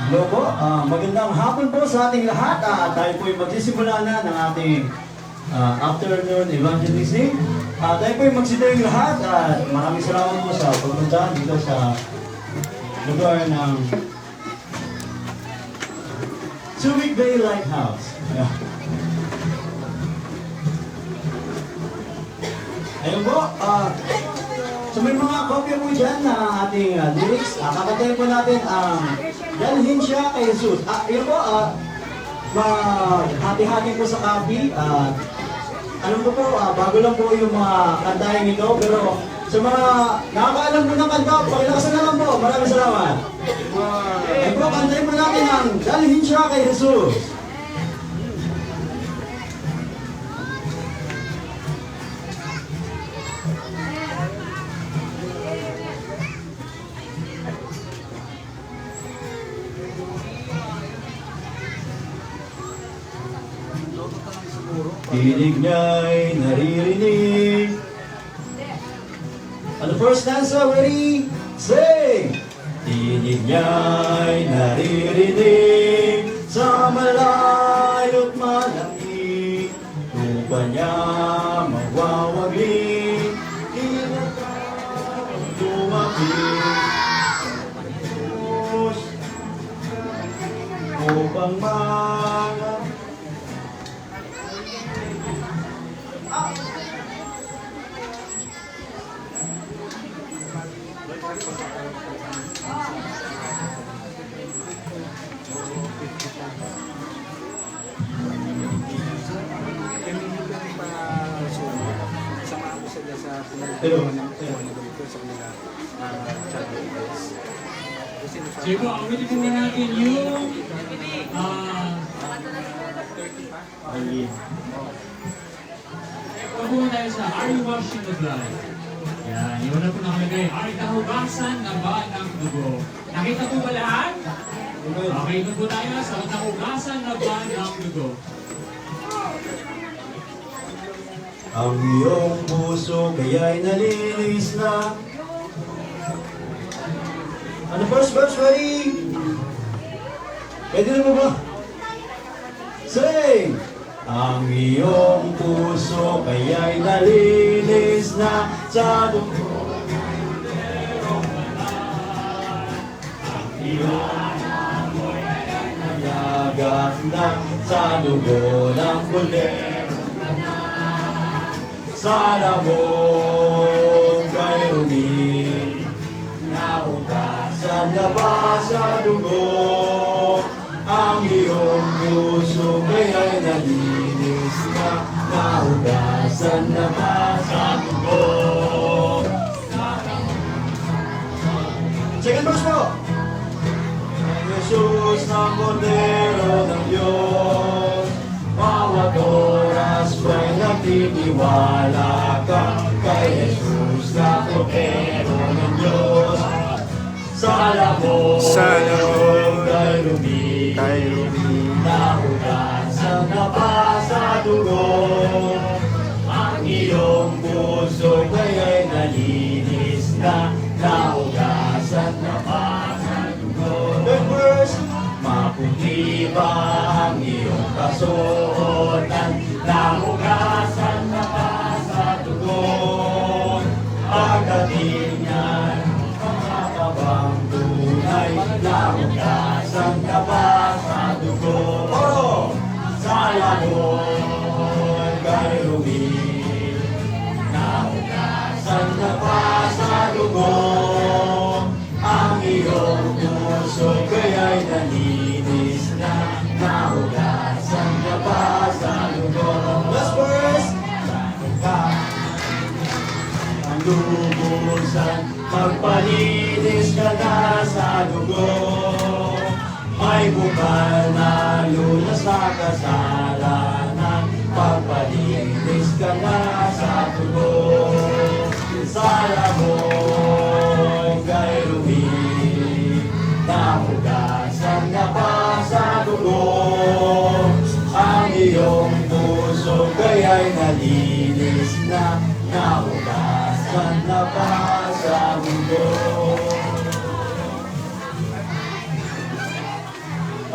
Hello po, magandang hapon po sa ating lahat. Tayo po ay magsisimula na ng ating afternoon evangelism. Tayo po ay magsitayo lahat at maraming salamat po sa pagpunta dito sa lugar ng Subic Bay Lighthouse. Ayun po, so may mga kopya po dyan na ating lyrics. Kakatayin po natin ang dalhin siya kay Jesus. Yun po, hati-hati po sa copy. Alam ko po, bago lang po yung mga kantahin ito. Pero sa mga nakakaalam po ng kanta, pakilakasan na lang po. Maraming salamat. Ayun po, kantahin po natin ang dalhin siya kay Jesus. Tinig niya'y naririnig. On the first stanza, ready, sing! Tinig niya'y naririnig sa malayo't malamig. Lupa niya mawawagling, inatang lumapit. Upang mga Sige po, awitin po natin yung pagpunta tayo sa Are You Washing the Blood? Yan, yun na po nakalagay. Are nahugasan na ba ng dugo? Nakita po ba lahat? Okay, ito po tayo sa nahugasan na ba ng dugo? ang iyong puso kaya'y nalinis na. Ano first verse, ready? Pwede na mo ba? Sing! Ang iyong puso kaya'y nalinis na sa dugo ng merong banal. Ang iyong amoy ay nayagat na sa dugo ng bulerong sana mong kay Rumi, nahugasan na ba sa dugo? Ang iyong puso kaya'y nalinis na, nahugasan na ba sa dugo? Second verse po! Ang Jesus ng Kordero ng Diyos, bawat oras ba'y nagtitiwala ka kay Jesus na Kordero ng Diyos. Sana mo kay Rumi, nahugasan na ba sa dugo? Ang iyong puso kaya'y nalinis na, nahugasan na ba sa dugo? Third verse, maputi ba ang iyong kasuotan? Nahugasan na ba sa dugo? Pagdating niyan, mga kabang tunay, nahugasan na ba sa dugo? Oro! Sa lanon kay Rumi, nahugasan na ba sa dugo? Ang iyong puso kaya'y nalinis na, nahugasan na ba sa dugo? Last verse! Ang lubusan, magpalinis ka na sa dugo. May bukal na lunas sa kasalanan, pagpalinis ka na sa dugo. Sala mo kay Rumi, nahugasan na ba sa dugo? Ang iyong puso kaya'y nalinis na, nahugasan na ba sa mundo?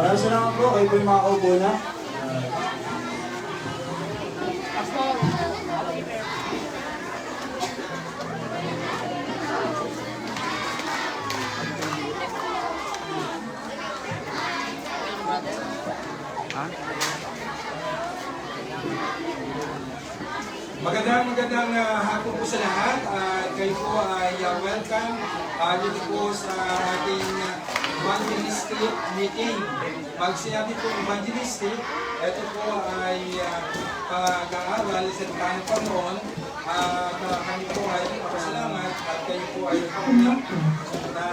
Maraming salamat po. Kayo po yung makakaupo na. Magandang hapon po sa lahat. Kayo po ay welcome dito po sa ating evangelistic meeting. Pag sinabi po evangelistic, ito po ay pag-aaral sa Tanang Panginoon. Kami po ay nagpapasalamat at kayo po ay nagpapanak na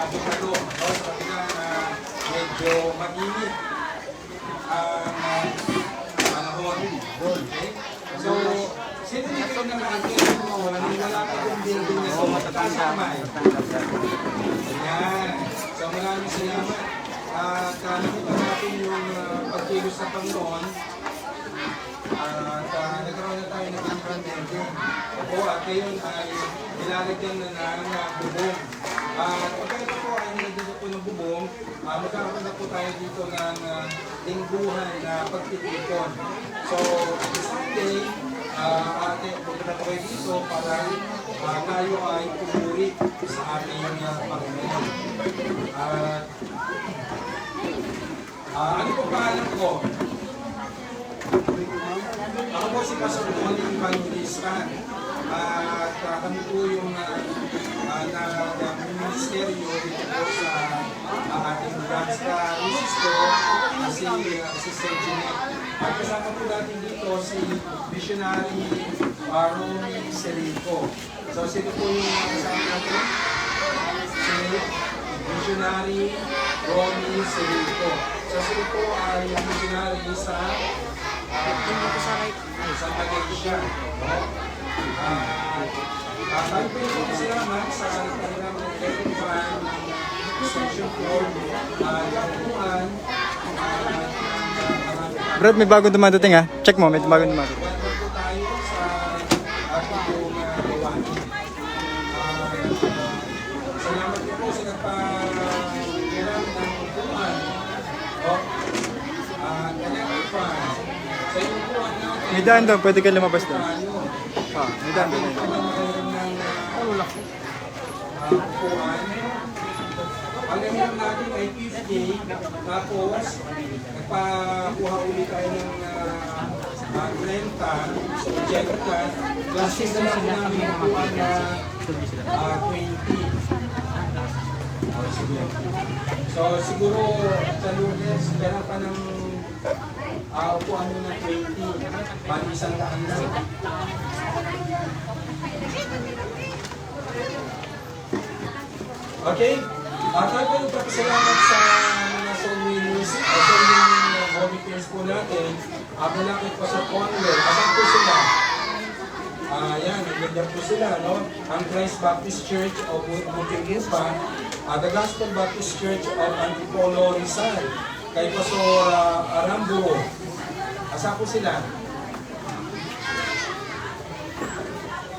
bukalo sa kabilang medyo mainit ang panahon. Okay? So, sino hindi kayo nakakita mo? Wala pa kong building na ito matatamay. Ayan. So, maraming salamat. At nakita natin yung pagkilos sa Panginoon. At nagkaroon na tayo ng imprante. Opo, at ngayon ay nilalagyan na ng bubong. At pagka ito po ay nilagyan po ng bubong, magkakaroon na po tayo dito ng lingguhan na pagtitipon. So, Sunday, ate, punta na po kayo dito para tayo ay pumuri sa ating Panginoon. Ano po pangalan ko? Ako po si Pastor Tony Evangelista. At kami po yung ministeryo dito po sa ating branch na misis ko, si Sister Jeanette. At kasama po natin dito si Missionary Romy Celico. So sino po yung kasama natin? Si Missionary Romy Celico. So sino po ay missionary sa Malaysia. Sabi po yung salamat sa kanilang nag-identify ng section 4, lapuan, Brad, may bagong dumadating ha. Check mo, may bagong dumadating. welcome po tayo sa ating gawain. Salamat po sa nagpa-kiram ng upuan. Kanyang upuan. Sa inyong upuan natin, May daan daw, pwede ka lumabas doon. tayo. May daan doon. Ang gamitan natin ay 50, tapos nagpakuha ulit tayo ng 30, so check that, plus na lang namin nakuha na 20. So siguro sa Lourdes, meron pa ng upuan mo ng 20, bali isang daan lang. Okay? Tayo po nagpapasalamat sa mga soul winners, soul winning volunteers po natin. Malapit pa sa Conway. Asan po sila? Yan, nagagyan po sila, no? Ang Christ Baptist Church of Muntinlupa, the Gospel Baptist Church of Antipolo, Rizal, kay Pastor Aramburo. Asan po sila?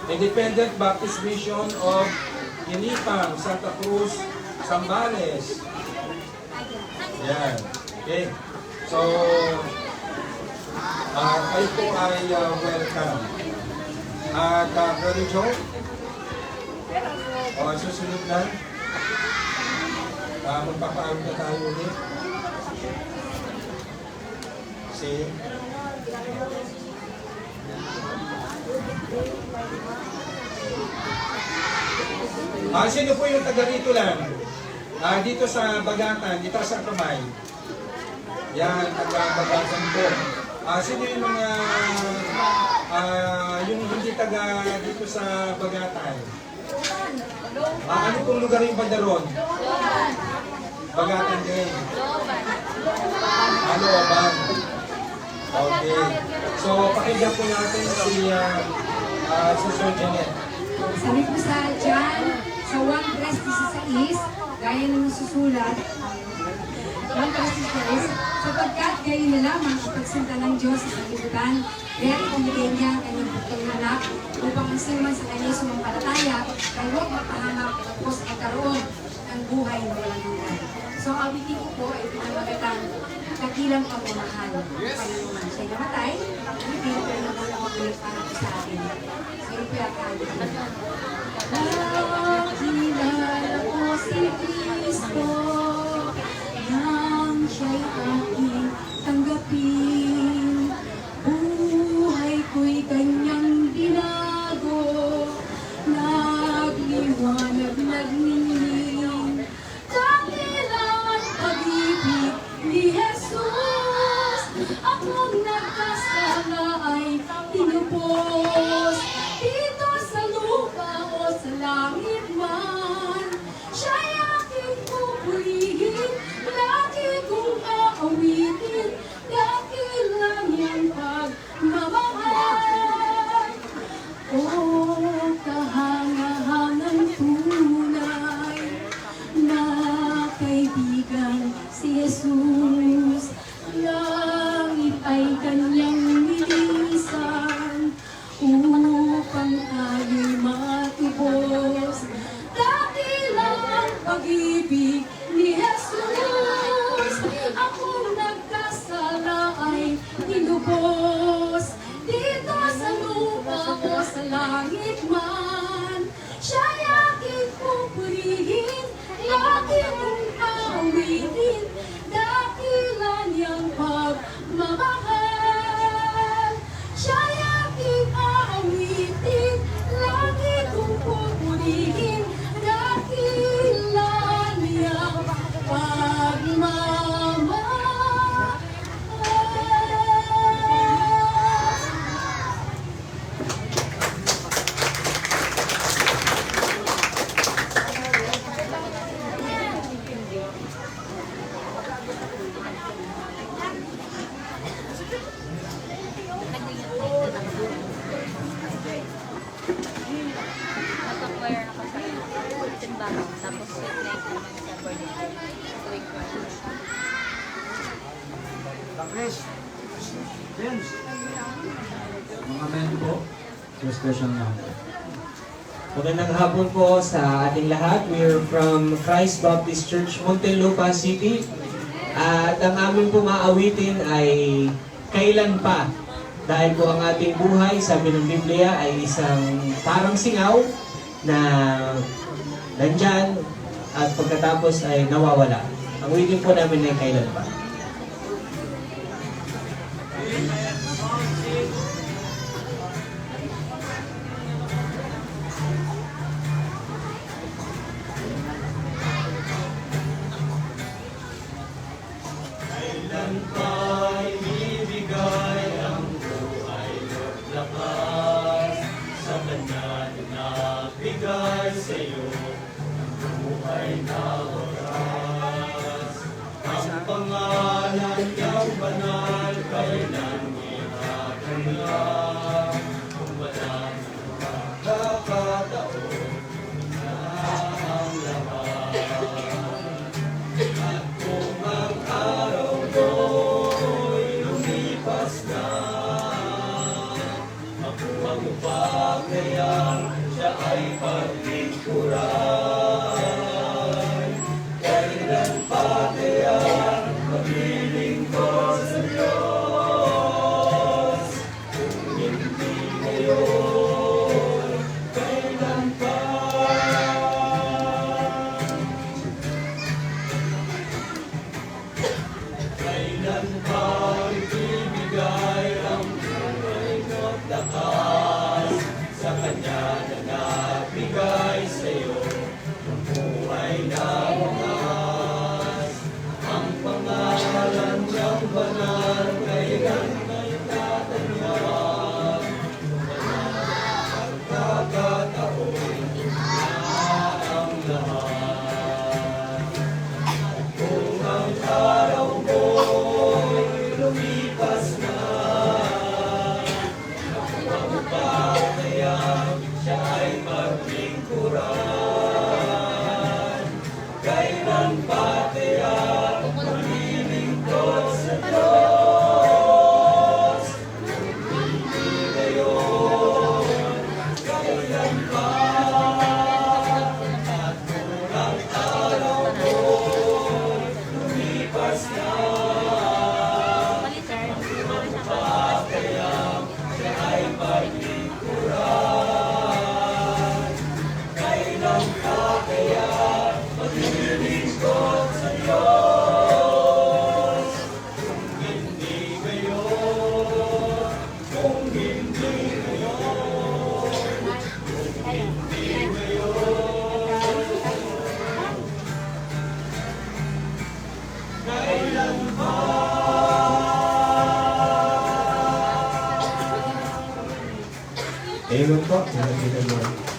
Independent Baptist Mission of Inipang, Santa Cruz, Zambales. Yan. Okay. So, kayo po ay welcome. At Brother Joe, susunod na. Magpapaalam na tayo ulit. See? Sino po yung taga rito lang? Dito sa Bagatan, dito sa Kamay. Yan, taga Bagatan po. Sino yung mga yung hindi taga dito sa Bagatan? Ano pong lugar yung banda ron? Bagatan din. Looban. Okay. So, pakinggan po natin si Sister Jeanette. Sabi ko sa John, sa 1:16, gaya ng susulat, 1:16, sapagkat gayon na lamang ang pagsinta ng Diyos sa sanlibutan, kaya ibinigay niya ang kanyang bugtong anak, upang ang sinuman sa kanya sumampalataya, ay huwag magpahanap, tapos magkaroon ng buhay na walang hanggan. So So, awitin ko po ay pinamagatang Dakilang Pagmamahal. Siya'y namatay, hindi ko na mula magulit para po sa atin. So, yun po yung akali. Nakilala ko si Kristo nang siya'y aking tanggapin. Buhay ko'y kanyang binago, nagliwanag, nagniling. Dakilang pag-ibig ni Jesus, akong nagkasala ay tinubos. Dito sa lupa o sa langit man, siya'y aking pupurihin, lagi kong aawitin, dakilang niyang pagmamahal. O kahangahangang tunay na kaibigan si Jesus, langit ay kanyang nilisan upang tayo'y matubos. Dakilang pag-ibig ni Jesus, akong nagkasala ay tinubos. Dito sa lupa o sa langit man, siya'y aking pupurihin, lagi kong aawitin, dakilan niyang pagmamahal. Siya'y aking aawitin, lagi kong pupurihin, dakilan niyang pagmamahal. Nag-acquire ako sa simbahan. Tapos week night naman sa boarding week ko. Mga men po, first question na. Magandang hapon po sa ating lahat. We're from Christ Baptist Church, Muntinlupa City. At ang aming pumaawitin ay kailan pa. Dahil po ang ating buhay, sabi ng Biblia, ay isang parang singaw na nandyan at pagkatapos ay nawawala. Ang awitin po namin ay kailan pa. Ang Amen po. Amen to the Lord.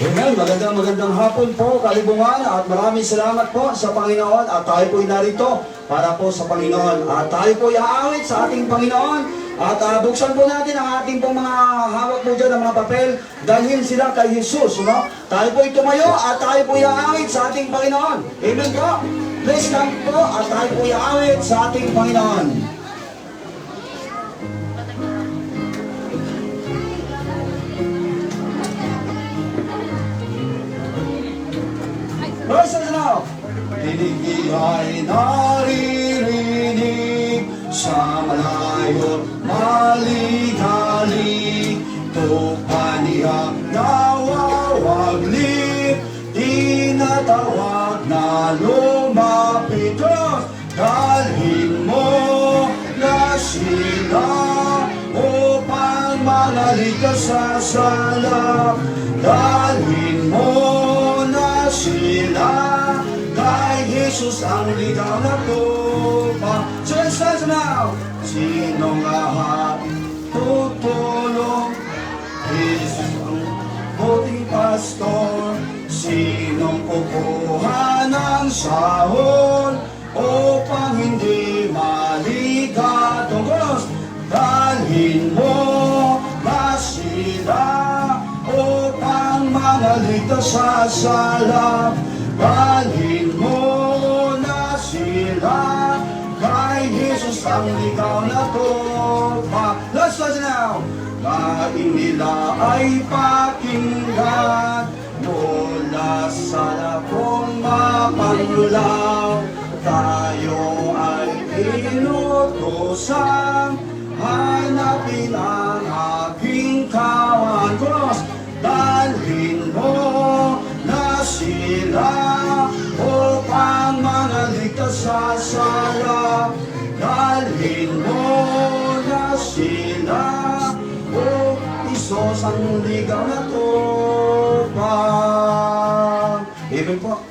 Amen. Magandang hapon po, kalibungan, at maraming salamat po sa Panginoon, at tayo po'y narito para po sa Panginoon, at tayo po'y aawit sa ating Panginoon, at buksan po natin ang ating pong mga hawak po dyan ng mga papel, dalhin sila kay Jesus, no? Tayo po'y tumayo at tayo po'y aawit sa ating Panginoon. Amen po. Please come po at tayo po iawit sa ating Panginoon. Verses now. Dinig ay naririnig sa malayo maligali. Tupaniyak nawawaglit, tinatawag na lumapit. Diyos, dalhin mo na sila upang mangaligtas sa salap. Dalhin mo na sila kay Jesus ang ligaw na tupa. So it says now, sinong tutulong? Jesus ang buting pastor. Sinong kukuha ng sahod upang hindi maligat ang Diyos? Dalhin mo na sila upang mangaligtas sa salap. Dalhin mo na sila kay Jesus ang ligaw na tupa. Let's listen now. Daing nila ay pakinggan mula sa labong mapanglulaw. Tayo ay inutusang hanapin ang aking kawan. Cross, dalhin mo na sila upang mangaligtas sa salap. Dalhin mo na sila o Isos ang ligaw na tupa. Amen po.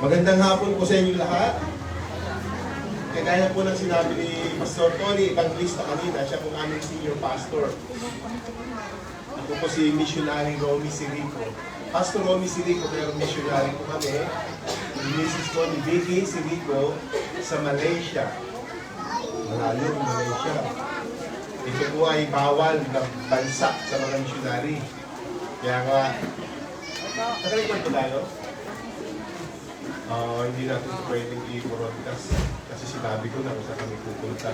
Magandang hapon po sa inyo lahat. Kagaya po ng sinabi ni Pastor Tony Evangelista kanina, siya pong aming senior pastor. Ako po si Missionary Romy Sirico. Pastor Romy Sirico, pero missionary po kami. Yung misis ko ni Vicky Sirico sa Malaysia. Malayo, Malaysia. Ito po ay bawal na bansa sa mga missionary. Kaya nga, nakalikod po tayo? Hindi natin pwedeng i-broadcast kasi sinabi ko na kung saan kami pupunta.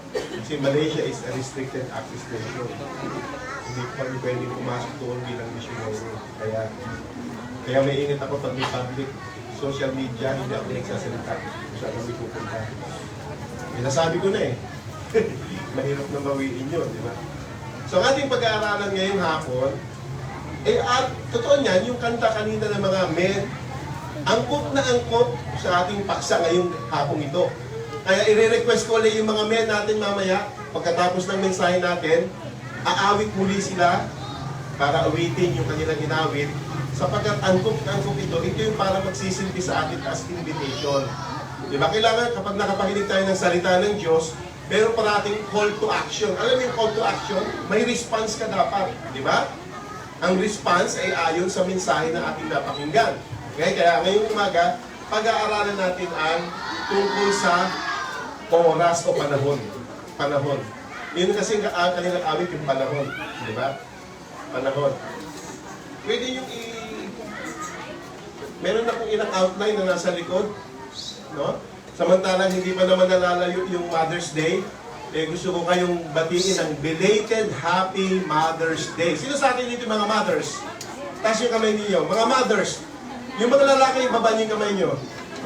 Kasi Malaysia is a restricted access nation. Hindi po kami pwedeng pumasok doon bilang missionary. Kaya may ingat ako pag may public social media, hindi ako nagsasalita kung saan kami pupunta. Nasabi ko na eh. Mahirap na bawiin yun, di ba? So ang ating pag-aaralan ngayong hapon, totoo niyan, yung kanta kanina ng mga men, angkop na angkop sa ating paksa ngayong hapong ito. Kaya i-request ko ulit yung mga men natin mamaya, pagkatapos ng mensahe natin, aawit muli sila para awitin yung kanilang inawit, sapagkat angkop na angkop ito yung para magsisilbi sa atin as invitation. Diba? Kailangan kapag nakapakinig tayo ng salita ng Diyos, meron parating call to action. Alam mo yung call to action? May response ka dapat. Diba? Ang response ay ayon sa mensahe na ating napakinggan. Okay? Kaya ngayong umaga, pag-aaralan natin ang tungkol sa oras o panahon. Panahon. Yun kasi ang kanilang awit yung panahon. Di ba? Panahon. Pwede yung meron na pong ilang outline na nasa likod. No? Samantalang hindi pa naman nalalayo yung Mother's Day, gusto ko kayong batiin ng belated Happy Mother's Day. Sino sa atin dito mga mothers? Taas yung kamay ninyo. Mga mothers, yung mga lalaki, ibaba niyo yung kamay nyo.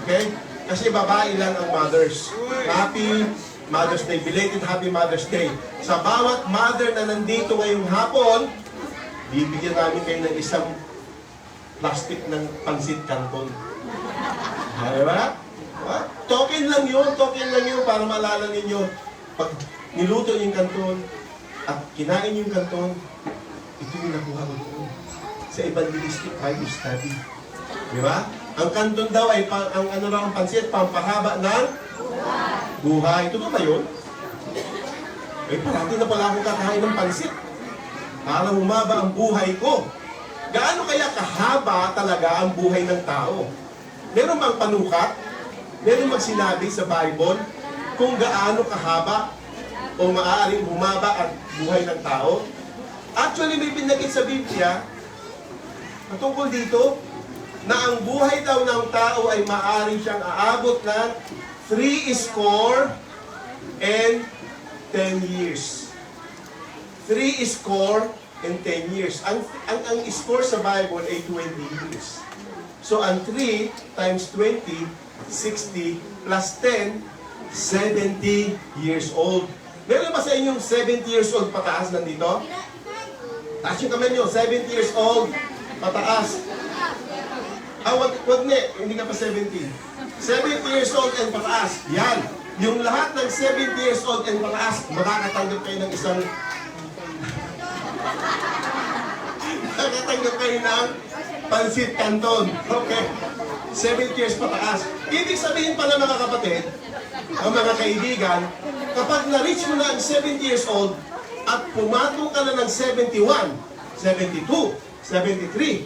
Okay? Kasi babae lang ang mothers. Happy Mother's Day. Belated Happy Mother's Day. Sa bawat mother na nandito ngayong hapon, bibigyan namin kayo ng isang plastic ng pansit canton. Diba? Token lang yun para maalala ninyo. Pag niluto yung kanton at kinain yung kanton, ito yung nakuha ko sa evangelistic Bible study. Di ba? Ang kanton daw ay ang pansit, pampahaba ng buhay. Totoo ba yun? Parati na pala ako kakain ng pansit para humaba ang buhay ko. Gaano kaya kahaba talaga ang buhay ng tao? Meron bang panukat? Meron bang sinabi sa Bible kung gaano kahaba o maaaring humaba ang buhay ng tao? Actually, may binanggit sa Biblia patungkol dito na ang buhay daw ng tao ay maaaring siyang aabot ng 60 and 10 years. 60 and 10 years. Ang score sa Bible ay 20 years. So, ang 3 times 20, 60 plus 10, 70 years old. Meron ba sa inyong 70 years old pataas nandito? Taas yung kamay nyo, 70 years old pataas. Wag na, hindi ka pa 70. 70 years old and pataas. Yan. Yung lahat ng 70 years old and pataas, makakatanggap kayo ng isang makakatanggap kayo ng pansit canton. Okay. 70 years pataas. Ibig sabihin pala mga kapatid, ang mga kaibigan, kapag na-reach mo na ang 70 years old at pumatong ka na ng 71, 72, 73,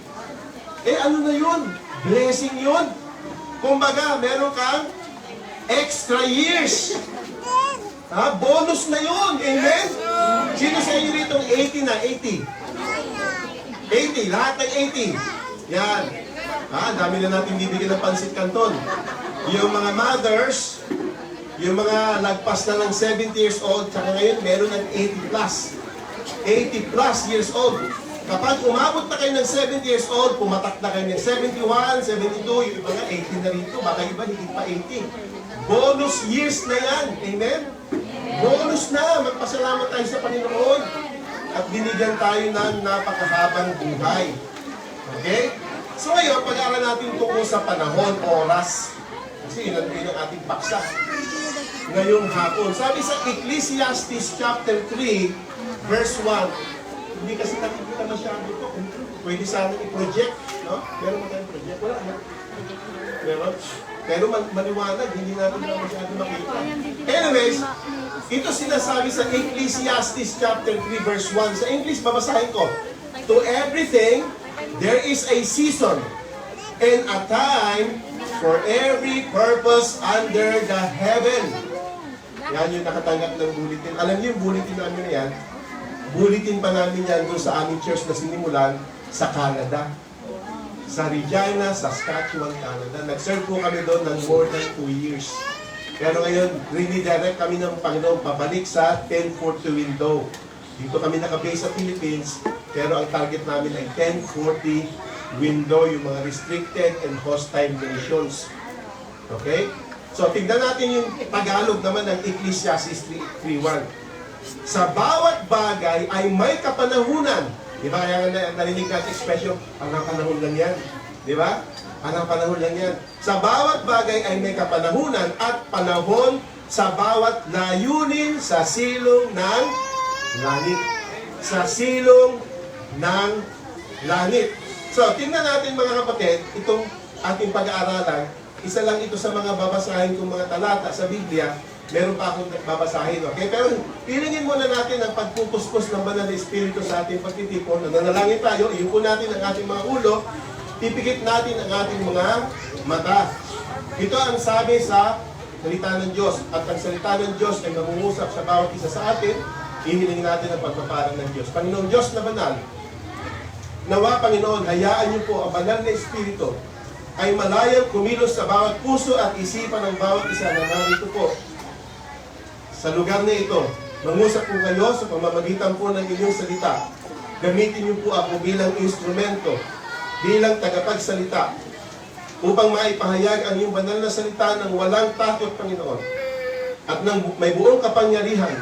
ano na yun? Blessing yun. Kumbaga, meron kang extra years. Bonus na yun. Amen? Sino sa inyo rito 80 na? 80? 80. Lahat ng 80. Yan. Dami na natin bibigyan ng pansit canton. Yung mga mothers, yung mga lagpas na ng 70 years old, saka ngayon meron ng 80 plus. 80 plus years old. Kapag umabot na kayo ng 70 years old, pumatak na kayo ng 71, 72, yung iba nga 80 na rito, baka iba higit pa 80. Bonus years na yan. Amen? Bonus na. Magpasalamat tayo sa Panginoon. At binigyan tayo ng napakahabang buhay. Okay? So ngayon, pag-aaral natin tungkol sa panahon, oras. Kasi yun ang ating paksa. Ngayong hapon. Sabi sa Ecclesiastes chapter 3, verse 1. Hindi kasi nakikita masyado ito. Pwede sana i-project. No? Meron mo tayong project? Wala na. Meron? Pero maliwanag, hindi natin na masyado makita. Anyways, ito sinasabi sa Ecclesiastes chapter 3 verse 1. Sa English, babasahin ko. To everything, there is a season and a time for every purpose under the heaven. Yan yung nakatanggap ng bulletin. Alam niyo yung bulletin namin na yan? Bulletin pa namin yan doon sa aming church na sinimulan sa Canada. Sa Regina, Saskatchewan, Canada. Nag-serve po kami doon ng more than 2 years. Pero ngayon, rinidirect kami ng Panginoon pabalik sa 1040 window. Dito kami nakabase sa Philippines, pero ang target namin ay 1040 window, yung mga restricted and hostile nations. Okay? So, tignan natin yung Tagalog naman ng Ecclesiastes 3:1. Sa bawat bagay ay may kapanahunan. Di ba? Kaya narinig natin expression, anong panahon lang yan. Di ba? Anong panahon lang yan. Sa bawat bagay ay may kapanahunan at panahon sa bawat layunin sa silong ng langit. Sa silong ng langit. So, tingnan natin mga kapatid, itong ating pag-aaralan, isa lang ito sa mga babasahin kong mga talata sa Biblia. Meron pa akong babasahin, okay? Pero pilingin muna natin ang pagpupuspos ng banal na Espiritu sa ating pagtitipon. Nanalangin tayo, iupo natin ang ating mga ulo, pipikit natin ang ating mga mata. Ito ang sabi sa salita ng Diyos. At ang salita ng Diyos ay mangungusap sa bawat isa sa atin. Ihiling natin ang pagpapalang ng Diyos. Panginoon Diyos na banal, nawa Panginoon, hayaan niyo po ang banal na Espiritu ay malayang kumilos sa bawat puso at isipan ng bawat isa na narito po sa lugar na ito. Mangusap po kayo sa pamamagitan po ng inyong salita. Gamitin niyo po ako bilang instrumento, bilang tagapagsalita, upang maipahayag ang iyong banal na salita ng walang takot, Panginoon. At ng may buong kapangyarihan,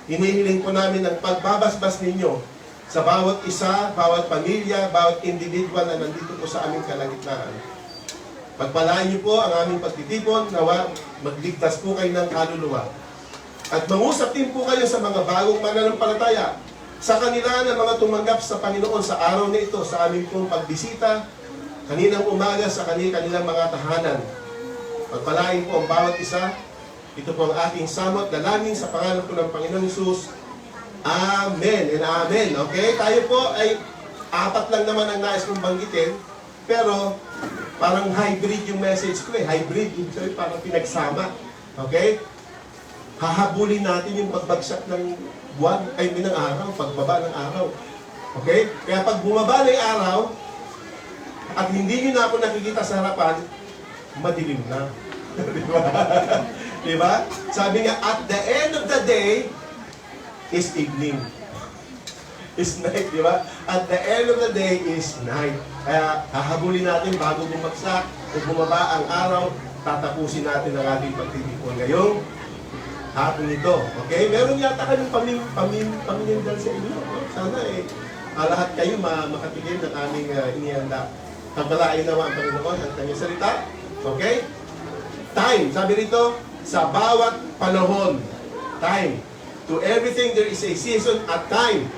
hinihiling po namin ang pagbabasbas ninyo sa bawat isa, bawat pamilya, bawat individual na nandito po sa aming kalagitnaan. Pagpalain niyo po ang aming pagtitipon, nawa magligtas po kayo ng kaluluwa. At mangusap din po kayo sa mga bagong mananampalataya, sa kanila na mga tumanggap sa Panginoon sa araw na ito, sa aming pong pagbisita, kaninang umaga sa kanilang mga tahanan. Pagpalain po ang bawat isa. Ito po ang aking samot, dalangin sa pangalan po ng Panginoon Hesus. Amen and amen. Okay? Tayo po ay apat lang naman ang nais kong banggitin, pero parang hybrid yung message ko eh. Hybrid, so parang pinagsama. Okay? Hahabulin natin yung pagbagsak ng buwan, ay ng araw, pagbaba ng araw. Okay? Kaya pag bumaba na yung araw, at hindi nyo na ako nakikita sa harapan, madilim na. Diba? Diba? Sabi nga, at the end of the day, is evening. Is night, diba? At the end of the day is night. Kaya hahabulin natin bago bumagsak o bumaba ang araw, tatapusin natin ang ating pagtitipon ngayong hapon ito. Okay? Meron yata kayong paminindal sa inyo. Sana lahat kayo makatikim ng aming inihanda. Pagpalain naman ang Panginoon ang kanyang salita. Okay? Time. Sabi rito, sa bawat panahon. Time. To everything there is a season at time.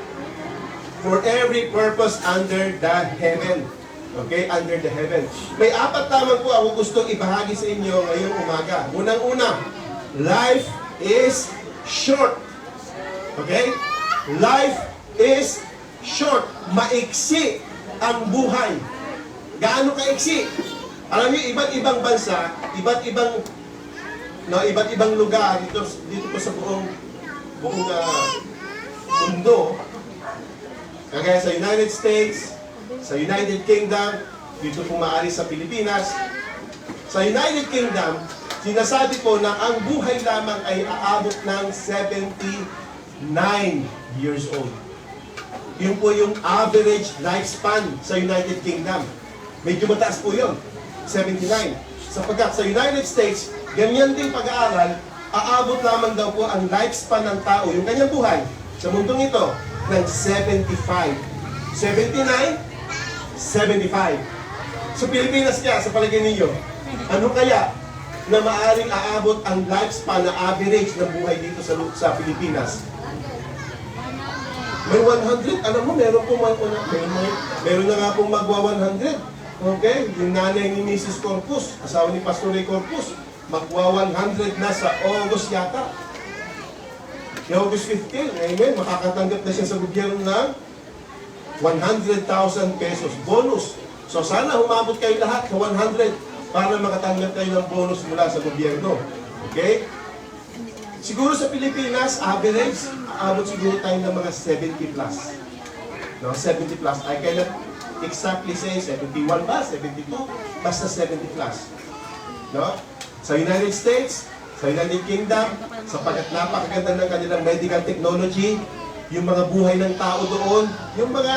For every purpose under the heaven. Okay? Under the heaven. May apat lamang po ako gustong ibahagi sa inyo ngayong umaga. Unang-una, life is short. Okay? Life is short. Maiksi ang buhay. Gaano kaiksi? Alam niyo, iba't ibang bansa, iba't ibang lugar dito po sa buong mundo. Kagaya sa United States, sa United Kingdom, dito po maaari sa Pilipinas. Sa United Kingdom, sinasabi po na ang buhay lamang ay aabot ng 79 years old. Yun po yung average lifespan sa United Kingdom. Medyo mataas po yun, 79. Sapagkat sa United States, ganyan din pag-aaral, aabot lamang daw po ang lifespan ng tao, yung kanyang buhay, sa mundong ito, ng 75. 79, 75. Sa Pilipinas kaya, sa palagay ninyo, ano kaya na maaaring aabot ang lifespan na average ng buhay dito sa Pilipinas? May 100. Alam mo, meron na nga pong magwa 100. Okay? Yung nanay ni Mrs. Corpus, asawa ni Pastor Ray Corpus, magwa 100 na sa August yata. Yung August 15, amen, makakatanggap na siya sa gobyerno ng 100,000 pesos bonus. So sana humabot kayo lahat sa 100 para makatanggap kayo ng bonus mula sa gobyerno. Okay? Siguro sa Pilipinas, average, aabot siguro tayo ng mga 70 plus. No, 70 plus. I cannot exactly say 71 ba, 72, basta 70 plus. No? Sa United States, sa United Kingdom, sapagkat napakaganda ng kanilang medical technology, yung mga buhay ng tao doon, yung mga,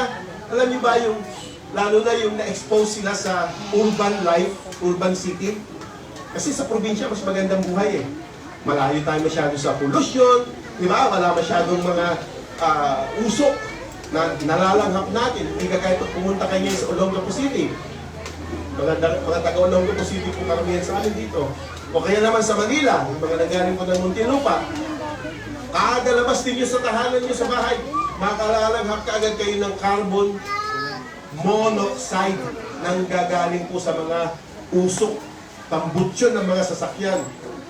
alam niyo ba, yung, lalo na yung na-expose sila sa urban life, urban city. Kasi sa probinsya, mas magandang buhay eh. Malayo tayo masyado sa pollution, di ba? Wala masyadong mga usok na nalalanghap natin. Hindi ka kahit pumunta kayo ngayon sa Olongapo City. Mga taga-Olongapo City po karamihan sa amin dito. O kaya naman sa Manila, yung mga nagaling po ng Muntinlupa. Kada labas ninyo sa tahanan nyo sa bahay, makalalanghap ka agad kayo ng carbon monoxide nang gagaling po sa mga usok, tambutsyon ng mga sasakyan.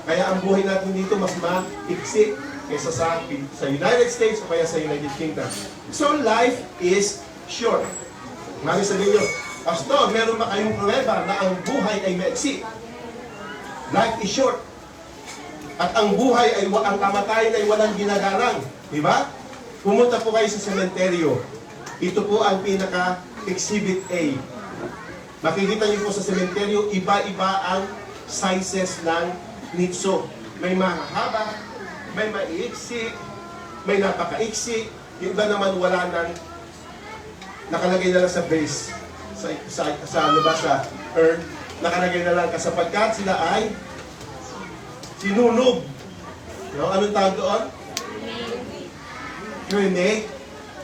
Kaya ang buhay natin dito mas maiksi kaysa sa United States o kaya sa United Kingdom. So life is short. Mami sabihin nyo, Pastor, meron ba kayong pruweba na ang buhay ay maiksi? Life is short. At ang buhay ay, ang kamatayan ay walang ginagalang. Diba? Pumunta po kayo sa sementeryo. Ito po ang pinaka-exhibit A. Makikita niyo po sa sementeryo, iba-iba ang sizes ng nitso. May mahaba, may maiiksi, may napakaiksi, yung iba naman wala nang nakalagay na lang sa base, sa earth, nakalagay na lang sapagkat sila ay sinunog. No? Anong tawag doon? Cremate.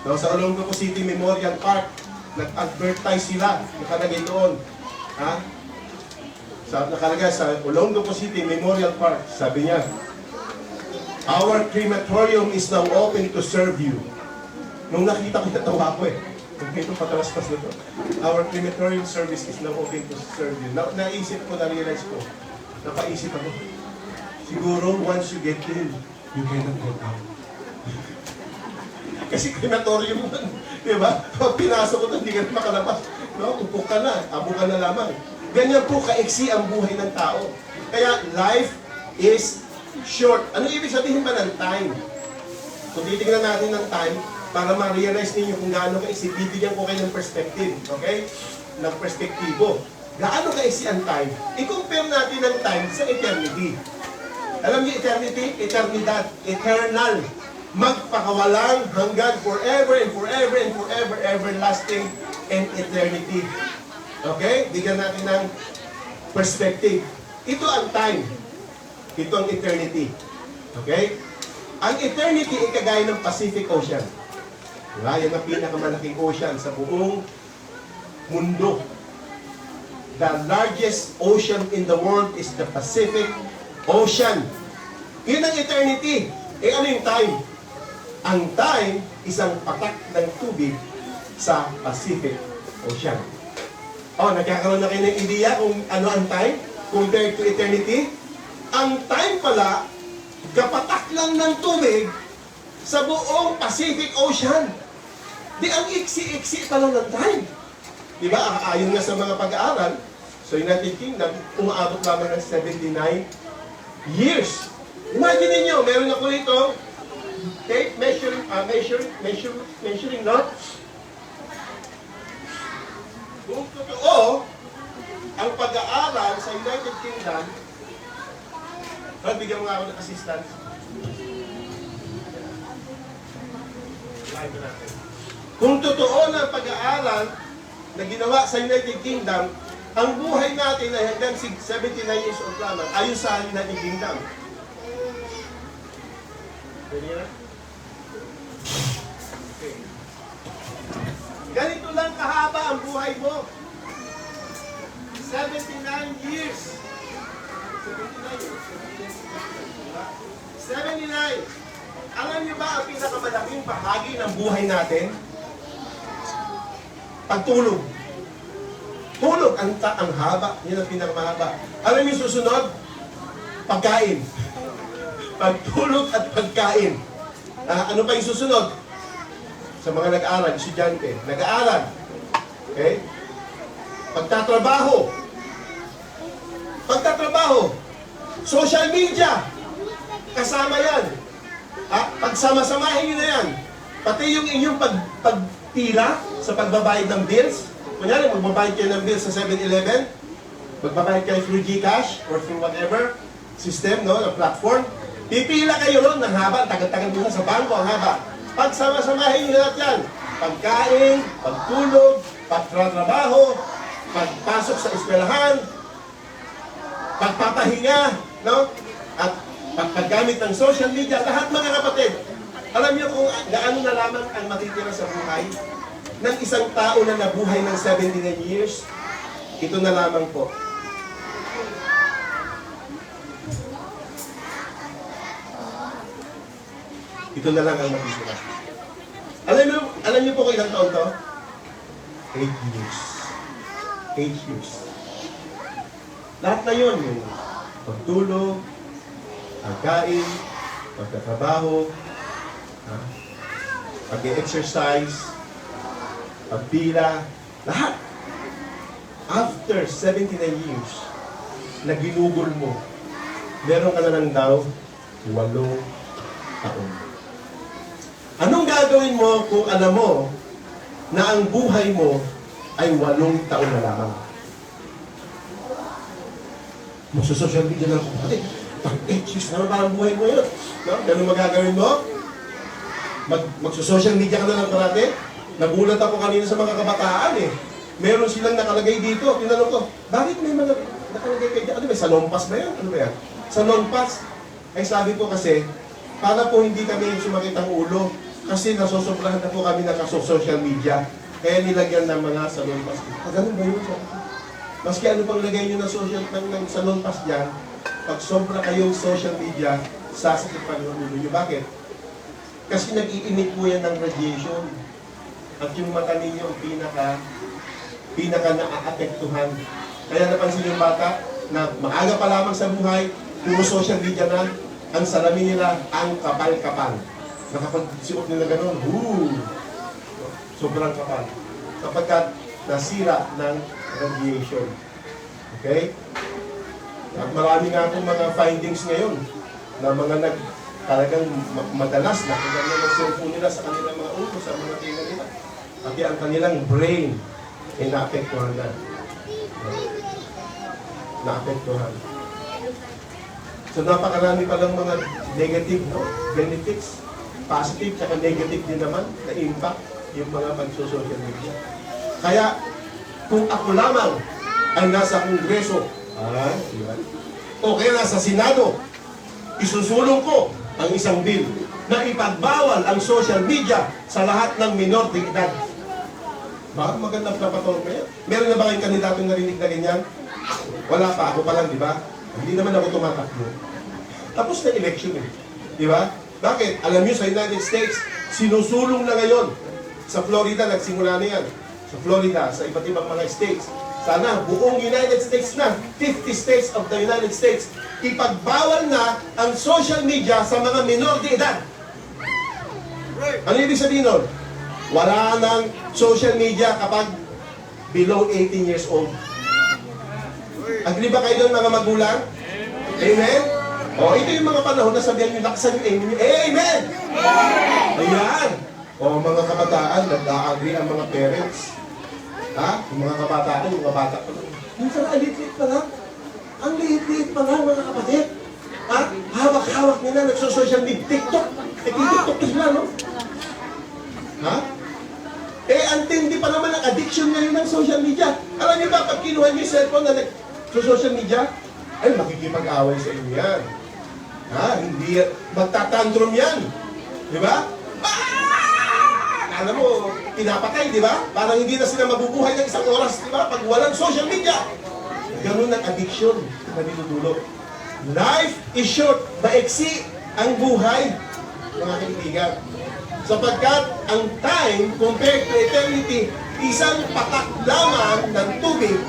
No? Sa Olongapo City Memorial Park, nag-advertise sila, nakalagay doon. Ha? Nakalagay sa Olongapo City Memorial Park, sabi niya, "Our crematorium is now open to serve you." Nung nakita ko, natawa ko eh. Kung ito patalaspas na to. "Our crematorium service is now open to serve you." Naisip ko, na-realize ko, napaisip ako, siguro once you get in, you cannot get out. Kasi crematorium mo, di ba? Pag pinasok ko, hindi ka na makalabas. No? Upok ka na, abo ka na lamang. Ganyan po kaiksi ang buhay ng tao. Kaya life is short. Ano ibig sabihin ba ng time? Kung titignan natin ng time, para ma-realize ninyo kung gaano kaiksi, bibigyan ko kayo ng perspective. Okay? Ng perspektibo. Gaano kaiksi ang time? I-compare natin ang time sa eternity. Alam niyo eternity? Eternidad. Eternal. Magpakawalang hanggang forever and forever and forever, everlasting and eternity. Okay? Bigyan natin ng perspective. Ito ang time. Ito ang eternity. Okay? Ang eternity ay kagaya ng Pacific Ocean. Diba? Yan ang pinakamalaking ocean sa buong mundo. The largest ocean in the world is the Pacific Ocean. Yun ang eternity. Eh ano yung time? Ang time, isang patak ng tubig sa Pacific Ocean. Oh, nagkakaroon na kayo ng ideya kung ano ang time compared to eternity? Ang time pala, kapatak lang ng tubig sa buong Pacific Ocean. Di ang iksi-iksi pa lang ng time. Di ba? Ayon nga sa mga pag-aaral, sa United Kingdom, umaabot lamang ng 79 years. Imagine niyo, meron ako rito, tape measuring notes. Kung totoo, ang pag-aaral sa United Kingdom, bigyan mo nga ako ng assistance. Kung totoo na ang pag-aaral na ginawa sa United Kingdom, ang buhay natin ay hanggang 79 years old lamang, ayon sa United Kingdom. Pwede na? Okay. Ganito lang kahaba ang buhay mo. 79 years. 79. Alam niyo ba ang pinakamalaking bahagi ng buhay natin? Pagtulog. Tulog, ang haba. Yan ang pinakamahaba. Alam niyo susunod? Pagkain. Pagtulog at pagkain. Ano pa yung susunod? Sa mga nag-aaral, estudyante, nag-aaral. Okay? Pagtatrabaho. Pagtatrabaho. Social media. Kasama yan. Pagsama-samahin nyo na yan. Pati yung inyong pagtira sa pagbabayad ng bills. Kunyari, magbabayad kayo ng bills sa 7-Eleven. Magbabayad kayo through GCash or through whatever system, no, ng platform. Pipila kayo ron ng haba, tagal-tagal mo sa bangko, ang haba. Pagsama-samahin nyo lahat yan. Pagkain, pagtulog, pagtratrabaho, pagpasok sa eskwelahan, pagpapahinga, no? At paggamit ng social media, lahat mga kapatid. Alam niyo kung gaano na lamang ang matitira sa buhay ng isang tao na nabuhay ng 79 years? Ito na lamang po. Ito na lang ang matitira. Alam niyo po kung ilang taon to? 8 years. 8 years. Lahat na yun, yung pagtulog, pagkain, pagtatrabaho, pag-exercise, pagpila, lahat. After 79 years, na ginugol mo, meron ka na lang daw 8 taon. Anong gagawin mo kung alam mo na ang buhay mo ay 8 taon na lamang? Magsa-social media lang ako. Pati, 8 years naman parang buhay mo yun. No? Ganun magagawin mo? Magsa-social media ka na lang parati? Nagulat ako kanina sa mga kabataan eh. Meron silang nakalagay dito. Tinanong ko, bakit may mga nakalagay kayo dito? Ano ba? Sa non-pass ba yan? Ano ba yan? Sa non-pass? Ay sabi ko kasi, para po hindi kami sumakit ang ulo. Kasi nasosobrahan na po kami naka-social media. Kaya nilagyan ng mga sa non-pass. Ganun ba yun? Maski ano pang lagay nyo ng sa non-pass dyan, pag sobra kayong social media, sasakit pa yung ulo nyo. Bakit? Kasi nag-i-emit po yan ng radiation. At yung mata ninyo ang pinaka na-aapektuhan. Kaya napansin yung bata na maaga pa lamang sa buhay, puro social media na, ang salamin nila ang kapal-kapal. Nakapag-siot nila ganun, sobrang kapal. Kapag nasira ng radiation. Okay? At marami nga po mga findings ngayon na mga talagang madalas na kagaya ng cellphone nila sa kanilang mga ulo, sa mga tinga nila. Pati ang kanilang brain ay naapektuhan na. Naapektuhan. So napakarami palang mga negative benefits, positive at negative din naman na impact yung mga pag-social media. Kaya kung ako lamang ay nasa Kongreso, o kaya nasa Senado, isusulong ko ang isang bill na ipagbawal ang social media sa lahat ng minor de edad. Bakit magandang napatulog na yan? Meron na ba kayong kandidatong narinig na ganyan? Wala pa, ako pa lang, di ba? Hindi naman ako tumatakbo. Tapos na election eh. Di ba? Bakit? Alam niyo sa United States, sinusulong na ngayon. Sa Florida, nagsimula na yan. Sa Florida, sa iba't ibang mga states. Sana buong United States na, 50 states of the United States, ipagbawal na ang social media sa mga minor de edad. Ano ibig sabihin nun? Wala nang social media kapag below 18 years old. Agree ba kayo doon mga magulang? Amen? O, ito yung mga panahon na sabihan nyo, laksan yung amen nyo. Amen! Ayan! O, mga kabataan, nag-a-agree ang mga parents. Ha? Yung mga kabataan, yung mga bata pa lang. Minsan, ang liit-liit pa lang. Ang liit-liit pa lang, mga kapatid. Ha? Hawak-hawak nila, nagso-social media. TikTok. TikTok sila, no? Ha? Eh, ang tindi pa naman ang addiction ngayon ng social media. Alam niyo ba, pag kinuha niyo yung cellphone na nag-social media, ay, makikipag-away sa inyo yan. Ha? Hindi, magtatantrum yan. Di ba? Alam mo, pinapatay, di ba? Parang hindi na sila mabubuhay ng isang oras, di ba? Pag walang social media. Ganun ang addiction na dinudulot. Life is short. Maiksi ang buhay, mga kaibigan. Sapagkat ang time compared to eternity Isang patak lamang ng tubig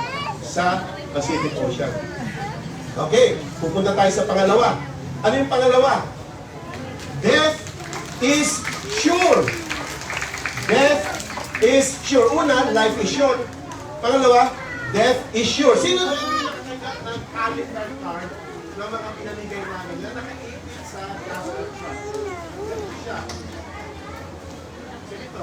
sa Pacific Ocean. Okay, pupunta tayo sa pangalawa. Ano yung pangalawa? Death is sure. Death is sure. Una, life is short. Pangalawa, death is sure. Sino na yung nakatanggap ng calendar card na mga pinamigay namin na nakaipit sa gospel tract? Ito siya. Ito.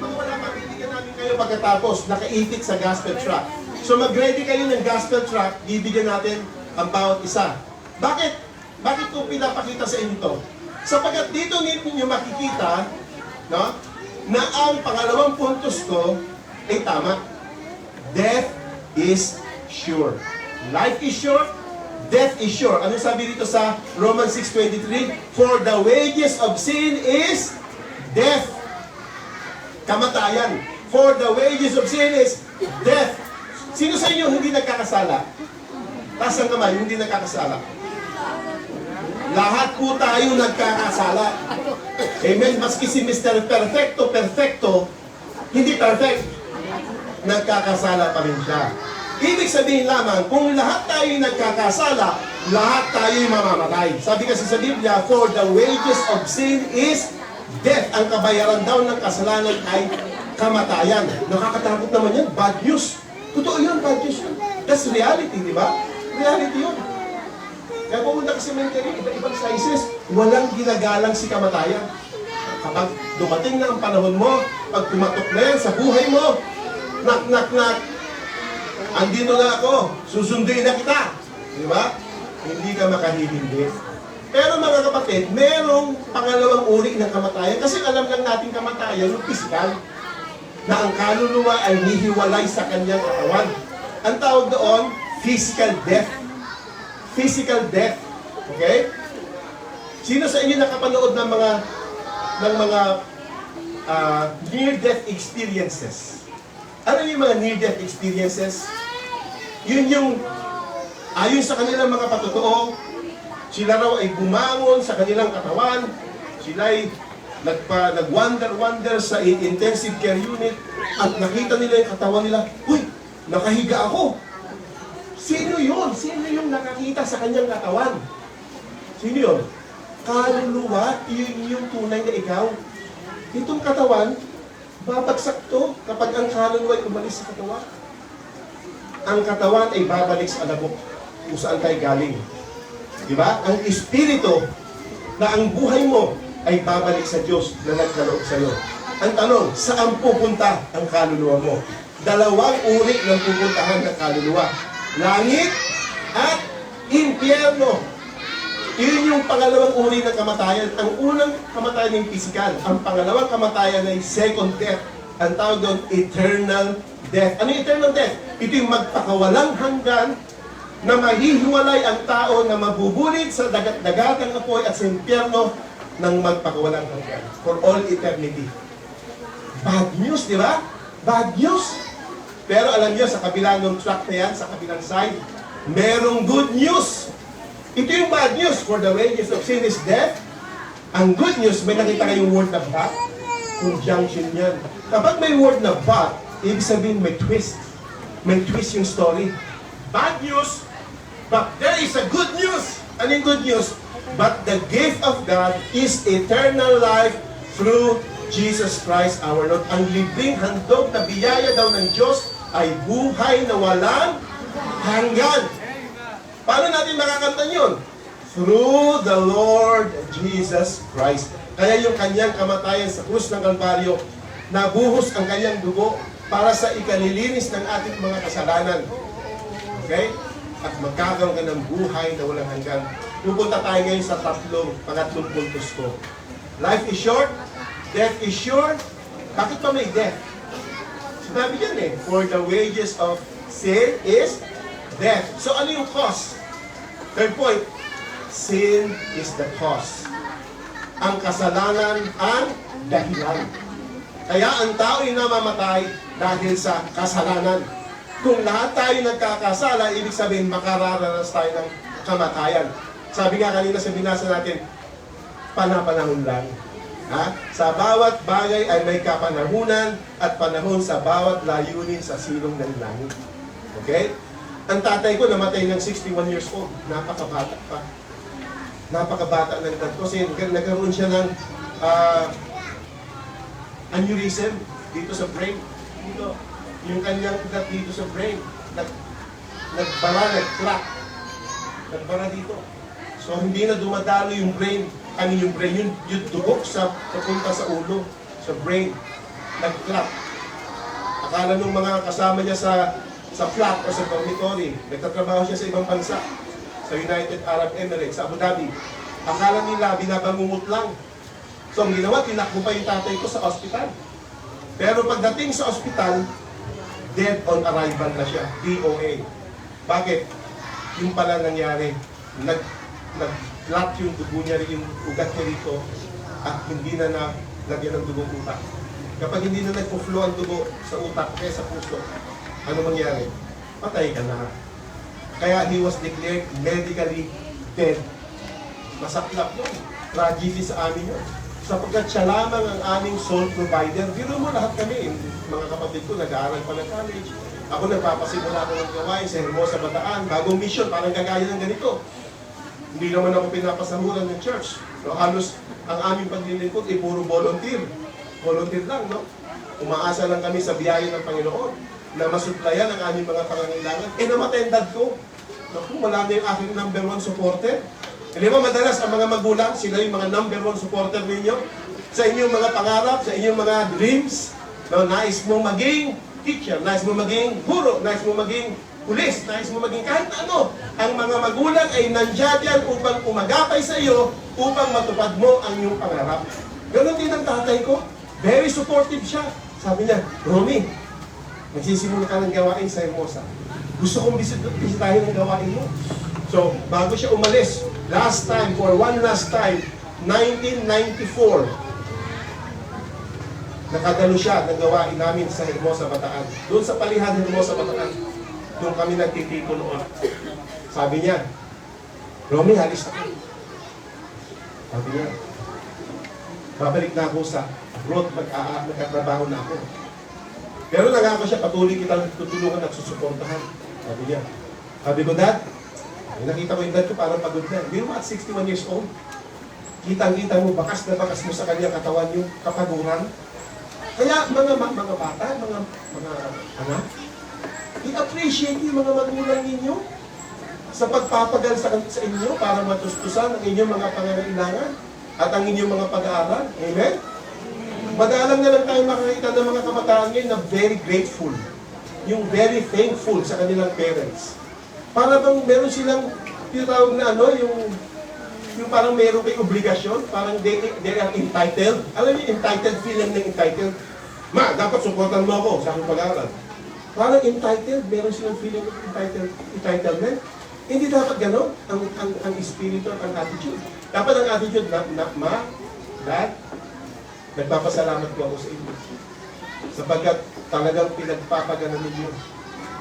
Wala, mabibigyan namin kayo pagkatapos nakaipit sa gospel tract. So mag-ready kayo ng gospel tract, bibigyan natin ang bawat isa. Bakit? Bakit ko pinapakita sa inyo to? Sapagkat dito ninyo makikita, no, na ang pangalawang puntos ko ay tama. Death is sure. Life is sure, death is sure. Ano sabi dito sa Romans 6:23? For the wages of sin is death. Kamatayan. For the wages of sin is death. Sino sa inyo hindi nagkakasala? Taas ang kamay, hindi nagkakasala. Lahat po tayo nagkakasala. Amen? Maski si Mr. Perfecto, hindi perfect. Nagkakasala pa rin siya. Ibig sabihin lamang, kung lahat tayo nagkakasala, lahat tayo mamamatay. Sabi kasi sa Biblia, for the wages of sin is death. Ang kabayaran daw ng kasalanan ay kamatayan. Nakakatakot naman yan. Bad news. Totoo yun, bad news yun. That's reality, di ba? Reality yun. Kaya pumunta ka sa cemetery, iba-ibang sizes, walang ginagalang si kamatayan. Kapag dumating na ang panahon mo, pag tumatok na yan sa buhay mo, knock, andito na ako, susunduin na kita. Di ba? Hindi ka makahihindi. Pero mga kapatid, merong pangalawang uri ng kamatayan kasi alam lang natin kamatayan yung physical na ang kaluluwa ay nihiwalay sa kanyang katawan. Ang tawag doon, physical death. Physical death. Okay? Sino sa inyo nakapanood ng mga near-death experiences? Ano yung mga near-death experiences? Yun yung ayon sa kanilang mga patotoo, sila raw ay bumangon sa kanilang katawan, sila ay nag-wander sa intensive care unit at nakita nila yung katawan nila, uy, nakahiga ako. Sino yun? Sino yung nakakita sa kanyang katawan? Sino yun? Kaluluwa, yun yung tunay na ikaw. Itong katawan, babagsak to kapag ang kaluluwa ay umalis sa katawan. Ang katawan ay babalik sa alabok kung saan tayo galing. Diba? Ang espiritu na ang buhay mo ay babalik sa Diyos na nagkaloob sa iyo. Ang tanong, saan pupunta ang kaluluwa mo? Dalawang uri ng pupuntahan ng kaluluwa. Langit at impyerno. Yun yung pangalawang uri ng kamatayan. Ang unang kamatayan ay physical. Ang pangalawang kamatayan ay second death. Ang tawag doon, eternal death. Ano yung eternal death? Ito yung magpakawalang hanggan na mahihiwalay ang tao na mabubulit sa dagat-dagatang apoy at sa impyerno ng magpakawalang hanggan for all eternity. Bad news, di ba? Bad news. Pero alam niyo, sa kabilang ng track na yan, sa kabilang side, merong good news. Ito yung bad news. For the wages of sin is death. Ang good news, may nakita kayong word na but? Conjunction yan. Kapag may word na but, ibig sabihin may twist. May twist yung story. Bad news, but there is a good news. Ano yung good news? But the gift of God is eternal life through Jesus Christ our Lord. Ang libreng handog na biyaya daw ng Diyos ay buhay na walang hanggan. Paano natin makakanta yun? Through the Lord Jesus Christ. Kaya yung kanyang kamatayan sa krus ng Kalbaryo, nabuhos ang kanyang dugo para sa ikalilinis ng ating mga kasalanan. Okay? At magkakaroon ka ng buhay na walang hanggan. Pupunta tayo ngayon sa pangatlong puntos ko. Life is short, death is sure. Bakit pa may death? Sinabi yan eh, for the wages of sin is death. So ano yung cause? Third point, sin is the cause. Ang kasalanan ang dahilan. Kaya ang tao ay namamatay dahil sa kasalanan. Kung lahat tayo nagkakasala, ibig sabihin makararanas tayo ng kamatayan. Sabi nga kanina sa binasa natin, panapanahon lang. Ha? Sa bawat bagay ay may kapanahunan at panahon sa bawat layunin sa silong ng langit. Okay? Ang tatay ko namatay ng 61 years old. Napakabata pa. Napakabata ng dad ko. Kasi nagkaroon siya ng aneurysm dito sa brain. Dito. Yung kanyang ugat dito sa brain. Nagbara, nag-crack. Nagbara dito. So hindi na dumadalo yung brain. Yung dugo sa papunta sa ulo, sa brain. Nag-crack. Akala nung mga kasama niya sa flat o sa dormitory, nagtatrabaho siya sa ibang bansa, sa United Arab Emirates, sa Abu Dhabi. Akala nila binabangungot lang. So ang ginawa, tinakbo pa yung tatay ko sa ospital. Pero pagdating sa ospital, dead on arrival na siya, DOA. Bakit? Yung pala nangyari, nag-clot yung dugo niya, yung ugat niya rito, at hindi na nalagyan ng dugong utak. Kapag hindi na nagpo-flow ang dugo sa utak kaya sa puso, ano mangyari? Patay ka na. Kaya he was declared medically dead. Masaklap yun. Tragedy sa amin yun. Sapagkat siya lamang ang aming sole provider. Biro mo lahat kami, mga kapatid ko, nag-aaral pa ng college. Ako nagpapasimula ako ng gawain sa Hermosa Bataan. Bagong mission, parang gagaya ng ganito. Hindi naman ako pinapasahuran ng church. So, halos ang aming paglilingkod ay puro volunteer. Volunteer lang, no? Umaasa lang kami sa biyaya ng Panginoon na masuplayan ang aming mga pangangailangan. Namatay ang dad ko. Naku, wala na yung aking number 1 supporter. Hindi ba madalas ang mga magulang, sila yung mga number 1 supporter ninyo? Sa inyong mga pangarap, sa inyong mga dreams, no, nais mong maging teacher, nais mong maging guro, nais mong maging pulis, nais mong maging kahit ano. Ang mga magulang ay nandiyan yan upang umagapay sa iyo, upang matupad mo ang iyong pangarap. Ganon din ang tatay ko. Very supportive siya. Sabi niya, Romy, magsisimula ka ng gawain sa Hermosa. Gusto kong bisitahin ang gawain mo. So, bago siya umalis, last time, for one last time, 1994, nakadalo siya ng gawain namin sa Hermosa Bataan. Doon sa Palihan, Hermosa Bataan, doon kami nagtitipon noon. Sabi niya, Romy, halis ako. Sabi niya, babalik na ako sa abroad, magkatrabaho na ako. Pero nangako siya, patuloy kitang tutulungan at susuportahan. Sabi niya. Sabi ko, Dad, nakita ko yung dad ko parang pagod na. Hindi mo at 61 years old. Kitang-kita mo, bakas na bakas mo sa kanya katawan yung kapaguran. Kaya mga bata, mga anak, i-appreciate yung mga magulang ninyo sa pagpapagal sa inyo para matustusan ang inyong mga pangangailangan at ang inyong mga pag-aaral. Amen? Madalang na lang tayo makakita ng mga kabataan ngayon na very grateful. Yung very thankful sa kanilang parents. Para bang meron silang tinatawag na ano, yung parang meron kay obligasyon, parang they are entitled. Alam niyo, entitled, feeling ng entitled. Ma, dapat supportan mo ako sa aking pag-aaral. Parang entitled, meron silang feeling ng entitlement. Hindi dapat gano'n ang espiritu at ang attitude. Dapat ang attitude na Ma, Dad, nagpapasalamat ko ako sa inyo. Sapagkat talagang pinagpapagana ninyo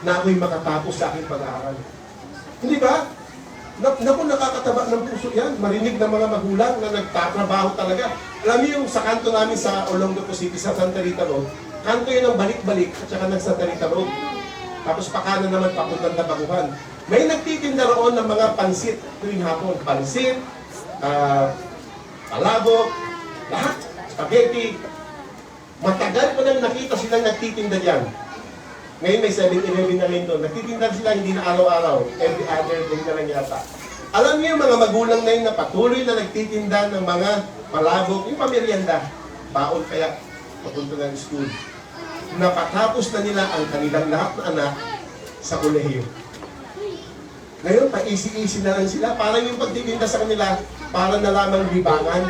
na ako'y makatapos sa aking pag-aaral. Hindi ba? Naku, nakakataba ng puso yan. Marinig ng mga magulang na nagtatrabaho talaga. Alam niyo yung sa kanto namin sa Olongapo City, sa Santa Rita Road, kanto yun ng balik-balik at saka ng Santa Rita Road. Tapos pakanan naman papuntang Tabaguhan. May nagtitinda roon ng mga pansit tuwing hapon. Pansit, palabok, lahat, spaghetti. Matagal ko nang nakita silang nagtitinda dyan. Ngayon may 7-Eleven na rin doon. Nagtitinda sila hindi na araw-araw. Every other day na lang yata. Alam niyo yung mga magulang na yun na patuloy na nagtitinda ng mga palabok, yung pamiryanda. Baon kaya papunta ng school. Napatapos na nila ang kanilang lahat na anak sa kolehiyo. Ngayon, pa-easy-easy na lang sila. Parang yung pagtitinda sa kanila, para na lamang libangan.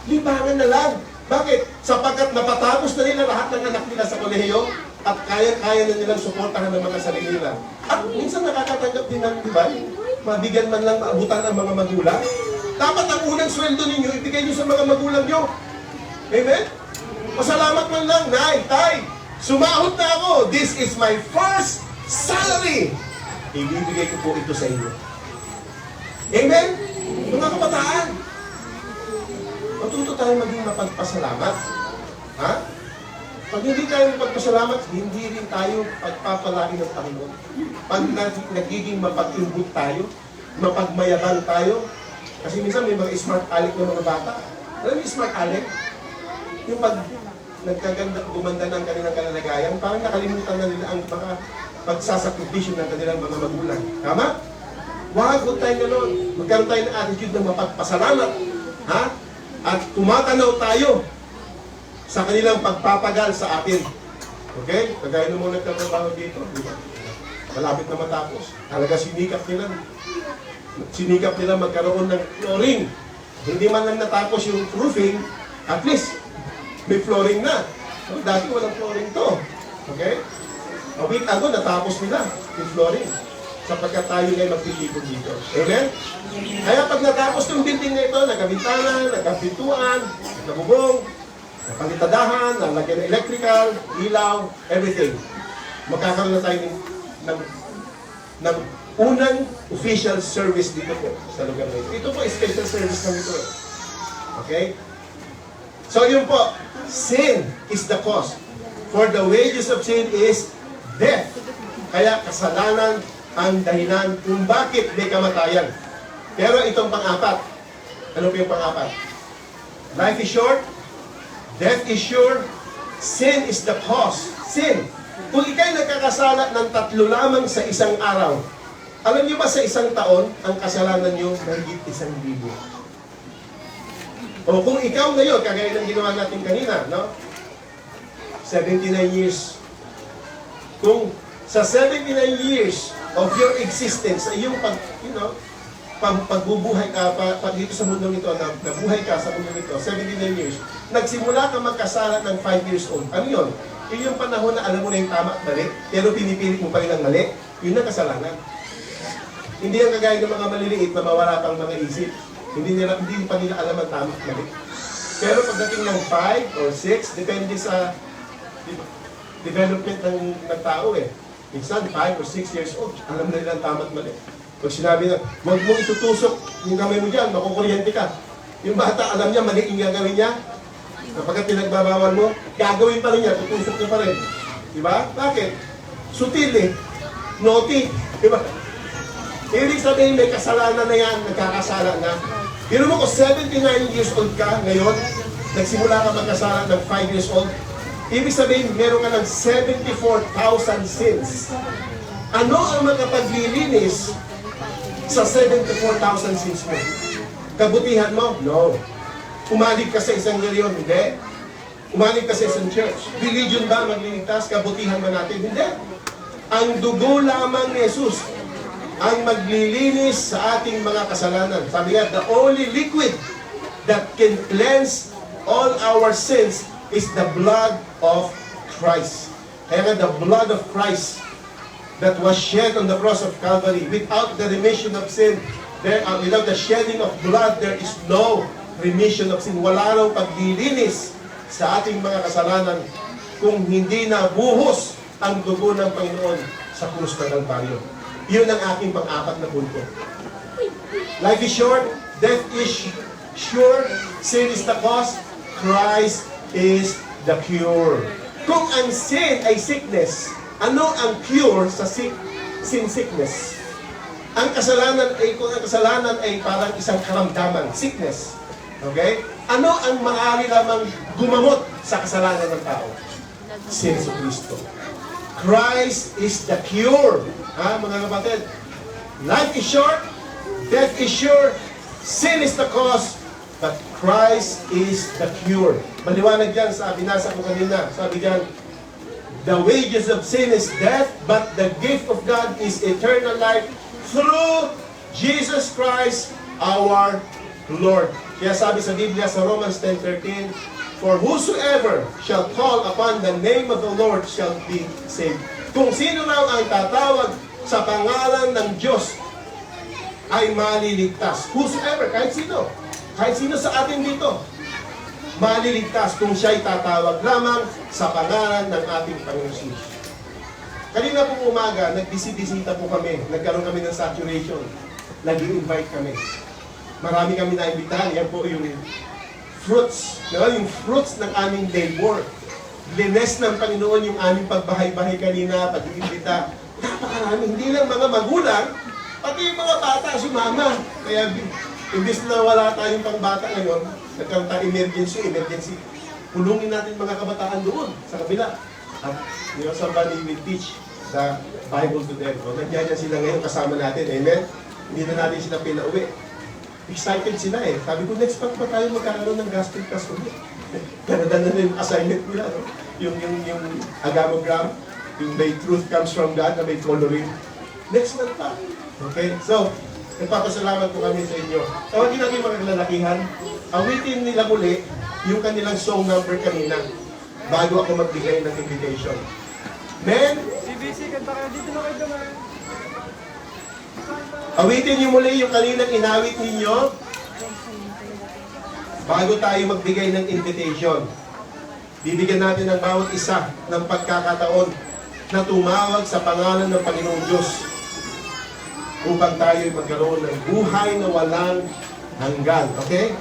Libangan na lang. Bakit? Sapagkat napatapos na nila lahat ng anak nila sa kolehiyo at kaya-kaya na nilang suportahan ng mga sarili nila. At minsan nakakatanggap din ng, di ba? Mabigyan man lang maabutan ang mga magulang. Dapat ang unang sweldo ninyo, ibigay nyo sa mga magulang nyo. Amen? Pasalamat man lang, Nay, Tay, sumahod na ako. This is my first salary. Ibibigay ko po ito sa inyo. Amen? Mga kabataan. Matuto tayo maging mapagpasalamat. Ha? Pag hindi tayo mapagpasalamat, hindi rin tayo pagpapalain ng Panginoon. Pag nagiging mapag-imbut tayo, mapagmayabang tayo, kasi minsan may mga smart aleck ng mga bata. Alam mo yung smart aleck? Yung pag nagkaganda, gumanda ng kanilang kalalagayan, parang nakalimutan na nila ang mga pagsasakripisyo ng kanilang mga magulang. Tama? Huwag tayo gano'n. Magkaroon tayo ng attitude ng mapagpasalamat. Ha? At tumatanaw tayo sa kanilang pagpapagal sa atin. Okay? Kagaya nung mga nagtatrabaho dito, di ba? Malapit na matapos. Talaga sinikap nila magkaroon ng flooring. Hindi man lang natapos yung roofing, at least may flooring na. So, dati walang flooring to. Okay? A week ago, natapos nila yung flooring. Sapagkat tayo ngayon magtitipon dito. Amen? Kaya pag natapos yung building na ito, nagkabintana, nagkapituan, nagkabubong, napalitadahan, nalagyan ng electrical, ilaw, everything. Magkakaroon na tayo ng unang official service dito po sa lugar na ito. Ito po, special service kami ito. Okay? So yun po, sin is the cause. For the wages of sin is death. Kaya kasalanan ang dahilan kung bakit may kamatayan. Pero itong pang-apat, ano po yung pang-apat? Life is short, death is sure, sin is the cause. Sin. Kung ikay nagkakasala ng 3 lamang sa isang araw, alam niyo ba sa isang taon, ang kasalanan niyo mahigit 1,000. O kung ikaw ngayon, kagaya ng ginawa natin kanina, no? 79 years. Kung sa 79 years of your existence, sa iyong pagbubuhay ka, dito sa mundong ito, nabuhay ka sa mundong ito, 79 years, nagsimula ka magkasala ng 5 years old. Ano yun? Yun yung panahon na alam mo na yung tama at mali, pero pinipilit mo pa rin ang mali, yun ang kasalanan. Hindi ang kagaya ng mga maliliit na mawala pang mga isip. Hindi pa nila alam ang tama at mali. Pero pagdating ng 5 or 6, depende sa development ng tao eh. Minsan, 5 or 6 years old, alam na nila ang tama at mali. Pag sinabi na, huwag mong itutusok yung kamay mo dyan, makukuryente ka. Yung bata, alam niya, mali yung gagawin niya. Kapag pinagbabawal mo, gagawin pa rin niya, tutusok niya pa rin. Diba? Bakit? Sutil eh. Naughty. Diba? Ibig sabihin, may kasalanan na yan, nagkakasala na. Pero mo kung 79 years old ka ngayon, nagsimula ka magkasala ng 5 years old, ibig sabihin, meron ka ng 74,000 sins. Ano ang makapaglilinis sa 74,000 sins mo? Kabutihan mo? No. Umalig ka sa isang reliyon? Hindi. Umalig ka sa isang church? Religion ba magliligtas? Kabutihan ba natin? Hindi. Ang dugo lamang ni Jesus ang maglilinis sa ating mga kasalanan. Sabi nga, the only liquid that can cleanse all our sins is the blood of Christ. Kaya nga, the blood of Christ that was shed on the cross of Calvary, without the remission of sin, without the shedding of blood, there is no remission of sin. Wala raw paglilinis sa ating mga kasalanan kung hindi nabuhos ang dugo ng Panginoon sa krus ng Kalbaryo. Yun ang aking pang-apat na punto. Life is short, death is sure, sin is the cause, Christ is the cure. Kung ang sin ay sickness, ano ang cure sa sin sickness? Ang kasalanan ay parang isang karamdaman, sickness. Okay? Ano ang maaari lamang gumamot sa kasalanan ng tao? Si Yesu Cristo. Christ is the cure. Ha, mga kapatid? Life is short, death is sure, sin is the cause, but Christ is the cure. Maliwanag dyan sa binasa ko kanina. Sabi dyan, the wages of sin is death, but the gift of God is eternal life through Jesus Christ our Lord. Kaya sabi sa Biblia sa Romans 10:13, for whosoever shall call upon the name of the Lord shall be saved. Kung sino raw ang tatawag sa pangalan ng Diyos ay maliligtas. Whosoever, kahit sino sa atin dito, maliligtas kung siya'y tatawag lamang sa pangalan ng ating Panginoon Jesus. Kanina pong umaga, nagbisita po kami, nagkaroon kami ng saturation, nag-invite kami. Marami kami na-imbitahan, yan po yung fruits. No? Yung fruits ng aming labor. Lines ng Panginoon yung aming pagbahay-bahay kanina, pag-iimbita. Napakarami. Hindi lang mga magulang, pati yung mga bata sumama. Kaya imbis na wala tayong pangbata ngayon, nagkaroon tayo emergency. Pulungin natin mga kabataan doon, sa kabila. At somebody will teach the Bible to them. O, nandiyan sila ngayon kasama natin. Amen? Hindi na natin sila pinauwi. Excited sila eh. Sabi ko, next month pa tayo magkakaroon ng gospel class ulit. Kanada na yung assignment nila, no? Yung agamogram, yung may truth comes from God na may coloring. Next month pa. Okay? So, nagpapasalamat po kami sa inyo. Tawagin natin mga kalalakihan, awitin nila muli yung kanilang song number kanina bago ako magbigay ng invitation. Men, CBC, kanta kayo dito na kayo naman. awitin niyo muli yung kaninang inawit ninyo bago tayo magbigay ng invitation. Bibigyan natin ng bawat isa ng pagkakataon na tumawag sa pangalan ng Panginoong Diyos upang tayo magkaroon ng buhay na walang hanggan. Okay?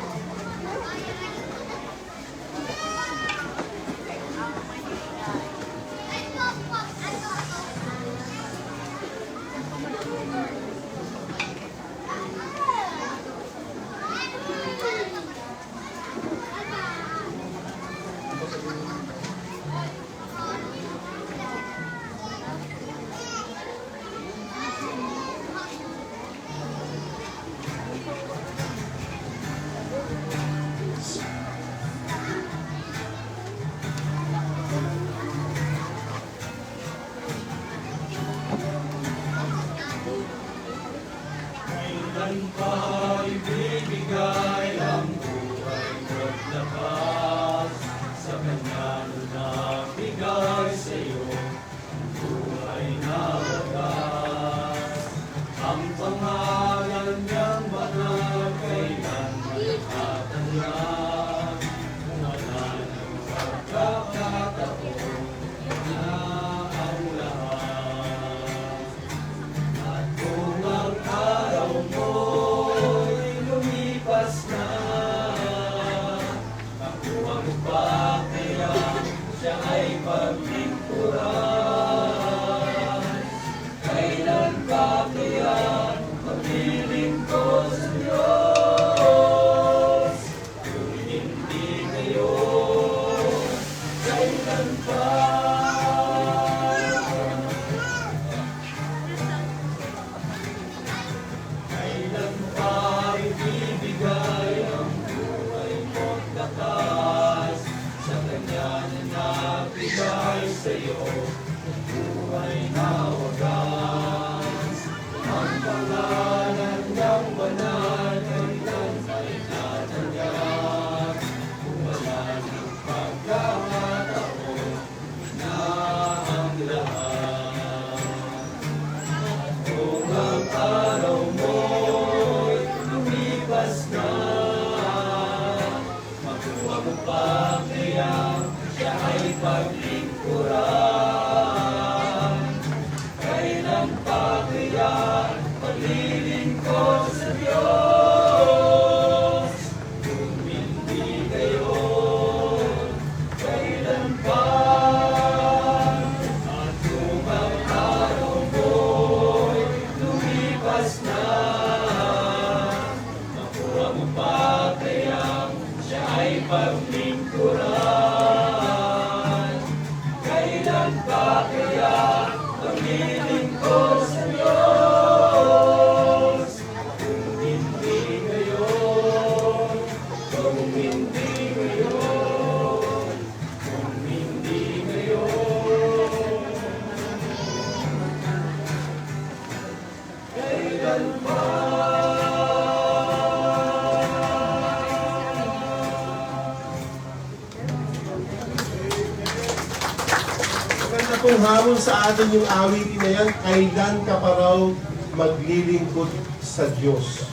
Kung hamon sa atin yung awitin na yan, kailan ka pa raw maglilingkod sa Diyos?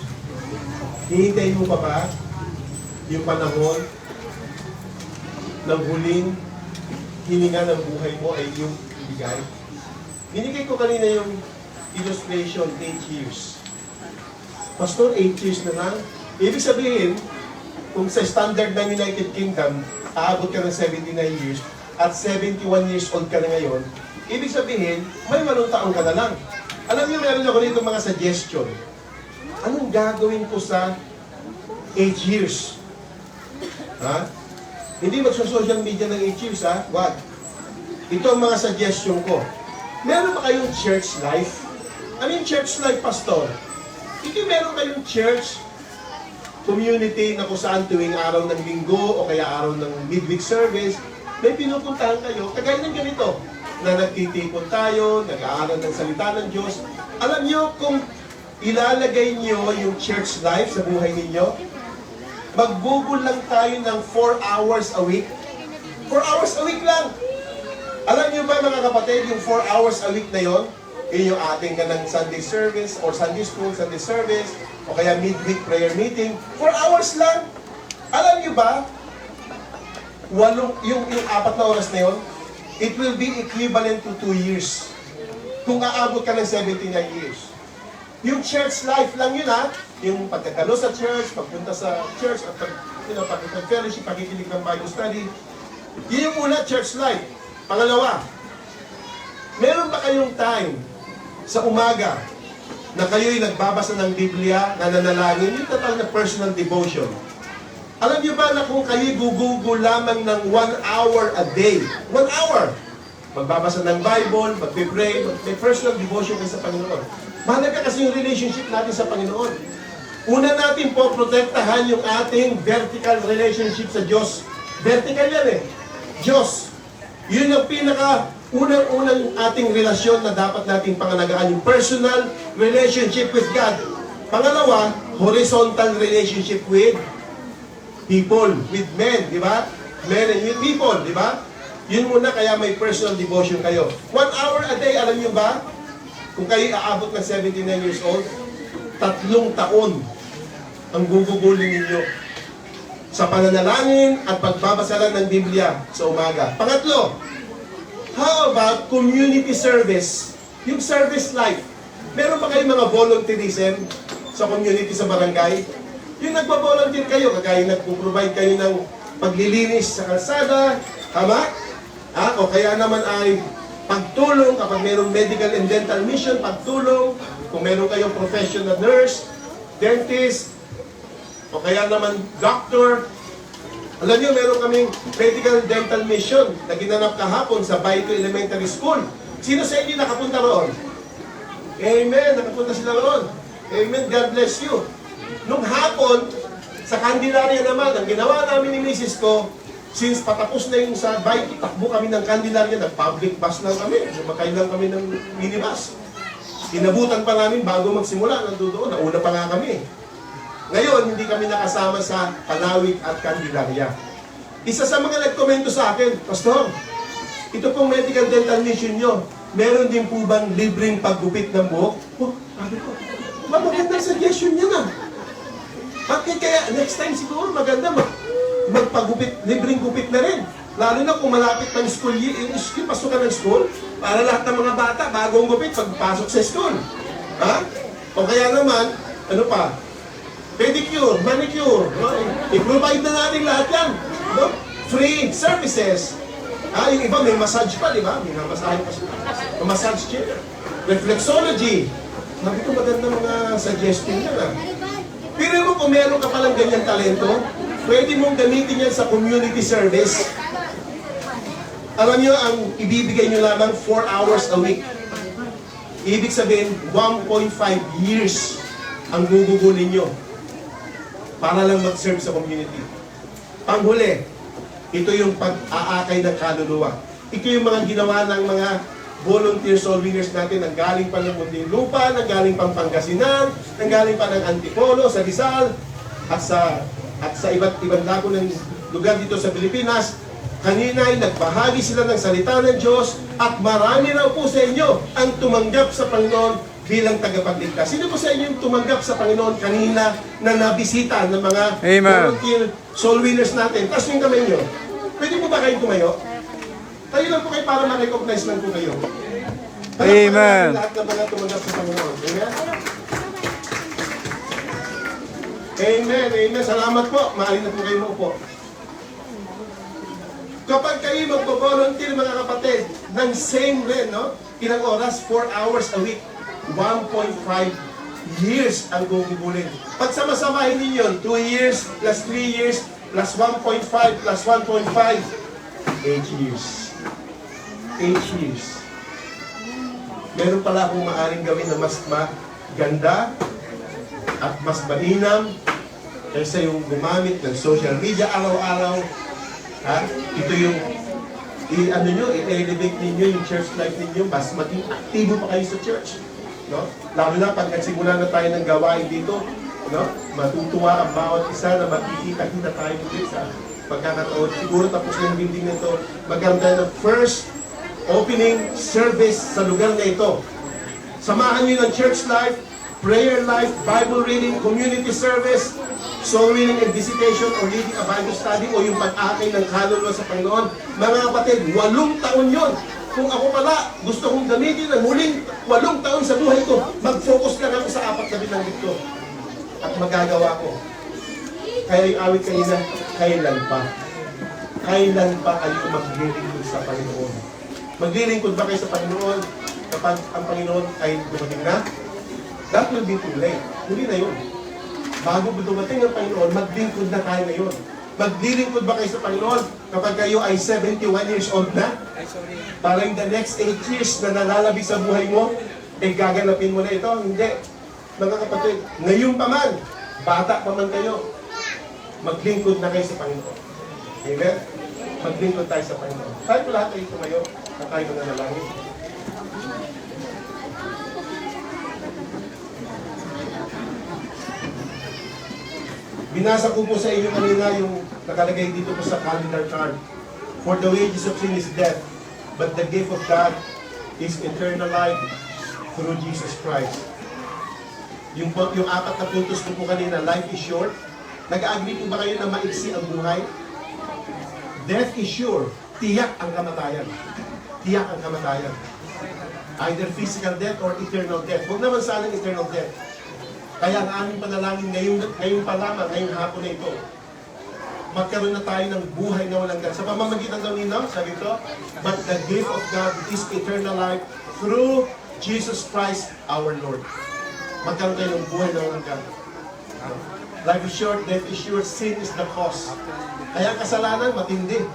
Hihintayin mo pa ba yung panahon ng huling hininga ng buhay mo ay yung ibigay? Binigay ko kanina yung illustration, 8 years. Pastor, 8 years na lang. Ibig sabihin, kung sa standard ng United Kingdom, aabot ka ng 79 years, at 71 years old ka na ngayon, ibig sabihin, may 8 taon ka na lang. Alam niyo, meron ako dito mga suggestion. Anong gagawin ko sa 8 years? Ha? Hindi magsa-social media ng 8 years, ha? Wag. Ito ang mga suggestion ko. Meron ba kayong church life? Ano yung church life, pastor? Hindi meron kayong church community na kung saan tuwing araw ng linggo o kaya araw ng midweek service, may pinupuntahan kayo, kagaya ng ganito, na nagtitipon tayo, nag-aaral ng salita ng Diyos. Alam niyo, kung ilalagay niyo yung church life sa buhay ninyo, magbubul lang tayo ng 4 hours a week. 4 hours a week lang! Alam niyo ba mga kapatid, yung 4 hours a week na yon, yun yung ating ganang Sunday service or Sunday school, Sunday service, o kaya midweek prayer meeting, 4 hours lang! Alam niyo ba, yung 4 na oras na yon, it will be equivalent to 2 years. Kung aabot ka ng 79 years. Yung church life lang yun ha, yung pagkakalo sa church, pagpunta sa church, at pag-fellowship, pakikinig ng Bible study, yun yung una, church life. Pangalawa, meron ba kayong time sa umaga na kayo'y nagbabasa ng Biblia, nananalangin, yung total na personal devotion? Alam niyo ba na kung kayo'y gugugo lamang ng 1 hour a day, 1 hour, magbabasa ng Bible, magpipray, may personal devotion kayo sa Panginoon. Mahalaga kasi yung relationship natin sa Panginoon. Una natin po, protektahan yung ating vertical relationship sa Diyos. Vertical yan eh. Diyos. Yun ang unang ating relasyon na dapat nating pangalagaan, yung personal relationship with God. Pangalawa, horizontal relationship with people, with men, di ba? Men and with people, di ba? Yun muna, kaya may personal devotion kayo. 1 hour a day, alam niyo ba? Kung kayo aabot ng 79 years old, 3 taon ang gugugulin ninyo sa pananalangin at pagbabasa lang ng Biblia sa umaga. Pangatlo, how about community service? Yung service life. Meron ba kayong mga volunteerism sa community, sa barangay? Yung nagpa-volunteer kayo, kagaya nagpo-provide kayo ng paglilinis sa kalsada, tama? O kaya naman ay pagtulong kapag mayroong medical and dental mission, pagtulong, kung mayroong kayong professional nurse, dentist, o kaya naman doctor. Alam niyo, meron kaming medical and dental mission na ginanap kahapon sa Baito Elementary School. Sino sa inyo nakapunta roon? Amen, nakapunta sila roon. Amen, God bless you. Nung hapon, sa Candelaria naman, ang ginawa namin ni Mrs. ko, since patapos na yung sa bike, takbo kami ng Candelaria, nag-public bus lang kami. Sumakay lang kami ng minibus. Inabutan pa namin bago magsimula, nandoon, nauna pa nga kami. Ngayon, hindi kami nakasama sa Palawig at Candelaria. Isa sa mga nagkomento sa akin, Pastor, ito pong medical dental mission nyo, meron din po bang libreng paggupit ng buhok? Oh, sabi ko, magandang suggestion niya na. Bakit kaya next time siguro maganda magpagupit, libreng gupit na rin. Lalo na kung malapit ng school, yung pasukan ng school, para lahat ng mga bata, bagong gupit, pagpasok sa school. Ha? O kaya naman, ano pa? Pedicure, manicure, no? I-provide na natin lahat yan. No? Free services. Yung iba may massage pa, di ba? May namasahe pa sila. Massage chair. Reflexology. Sabi ko, maganda mga suggestion yan. Pero mo kung meron ka palang ganyang talento, pwede mong gamitin yan sa community service. Alam nyo, ang ibibigay nyo lamang 4 hours a week. Ibig sabihin, 1.5 years ang gugugulin nyo para lang mag-serve sa community. Panghuli, ito yung pag-aakay ng kaluluwa. Ito yung mga ginawa ng mga volunteer soul winners natin, nang galing pa ng Muntinlupa, nang galing pang Pangasinan, nang galing pa ng Antipolo, sa Rizal, at sa iba't ibang dako ng lugar dito sa Pilipinas. Kanina ay nagbahagi sila ng salita ng Diyos at marami raw po sa inyo ang tumanggap sa Panginoon bilang tagapagligtas. Sino po sa inyo yung tumanggap sa Panginoon kanina na nabisita ng mga volunteer soul winners natin? Taas yung kamay nyo. Pwede po ba kayong tumayo? Tayo lang po kayo para ma-recognize lang po kayo. Amen. Lahat ng mga tumanggap sa Panginoon. Amen? Amen, amen. Salamat po. Maaari na po kayo maupo. Kapag kayo magpo-volunteer, mga kapatid, ng same rin, no? Ilang oras? 4 hours a week. 1.5 years ang gugugulin. Pag samasamahin ninyo, 2 years plus 3 years plus 1.5 plus 1.5, 8 years. 8 years. Meron pala akong maaaring gawin na mas maganda at mas mainam kaysa yung gumamit ng social media araw-araw. Ha? Ito yung i-elevate ninyo yung church life ninyo, mas maging aktibo pa kayo sa church. No? Lalo na pag nagsimula na tayo ng gawain dito, no? Matutuwa ang bawat isa na makikita-kita tayo dito sa pagkakataon. Siguro tapos na yung building na ito, magkaroon tayo ng first opening service sa lugar na ito. Samahan nyo ng church life, prayer life, Bible reading, community service, soul winning and visitation, or leading a Bible study, o yung pag-akay ng kaluluwa sa Panginoon. Mga kapatid, 8 taon yon. Kung ako pala, gusto kong gamitin ang huling 8 taon sa buhay ko, mag-focus lang ako sa 4 na binanggit ko. At magagawa ko. Kaya yung awit kanina, kailan pa? Kailan pa kayo maglilingkod sa Panginoon? Maglilingkod ba kayo sa Panginoon kapag ang Panginoon ay dumating na? That will be too late. Hindi na yun. Bago dumating ang Panginoon, maglingkod na tayo ngayon. Maglilingkod ba kayo sa Panginoon kapag kayo ay 71 years old na? Parang the next 8 years na nalalabi sa buhay mo, eh gaganapin mo na ito? Hindi. Mga kapatid, ngayon pa man, bata pa man kayo, maglingkod na kayo sa Panginoon. Amen? Maglingkod tayo sa Panginoon. Tayo po lahat kayo tumayo at tayo mananalangin. Binasa ko po sa inyo kanina yung nakalagay dito po sa calendar card. For the wages of sin is death, but the gift of God is eternal life through Jesus Christ. Yung 4 na puntos ko po kanina, life is short. Nag-agree po ba kayo na maiksi ang buhay? Death is sure. Tiyak ang kamatayan. Tiyak ang kamatayan. Either physical death or eternal death. Huwag naman sana eternal death. Kaya ang aming panalangin ngayon pa lamang, ngayong hapon na ito, magkaroon na tayo ng buhay na walang hanggan. Sa pamamagitan daw nino, sabi ito, but the gift of God is eternal life through Jesus Christ our Lord. Magkaroon tayo ng buhay na walang hanggan. Life is short, death is short, sin is the cause. Kaya ang kasalanan, matindi.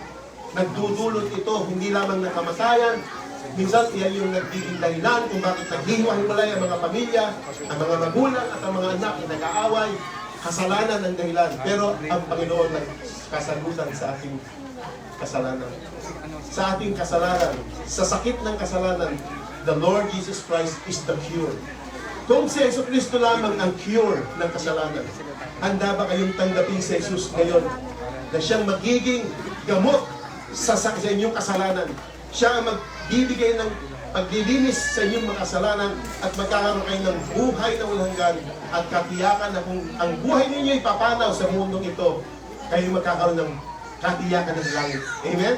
Nagdudulot ito, hindi lamang ng kamatayan, minsan iyan yung nagiging dahilan kung bakit naghihiwa-hiwalay ang mga pamilya, ang mga magulang at ang mga anak na nag-aaway. Kasalanan ang dahilan. Pero ang Panginoon nagkasagutan sa ating kasalanan. Sa ating kasalanan, sa sakit ng kasalanan, the Lord Jesus Christ is the cure. Kung si Yesu Cristo lamang ang cure ng kasalanan, handa ba kayong tanggapin si Jesus ngayon na siyang magiging gamot sa inyong kasalanan? Siya ang magbibigay ng paglilinis sa inyong mga kasalanan at magkakaroon kayo ng buhay na walang hanggan at katiyakan na kung ang buhay ninyo ipapanaw sa mundong ito, kayo magkakaroon ng katiyakan ng langit. Amen?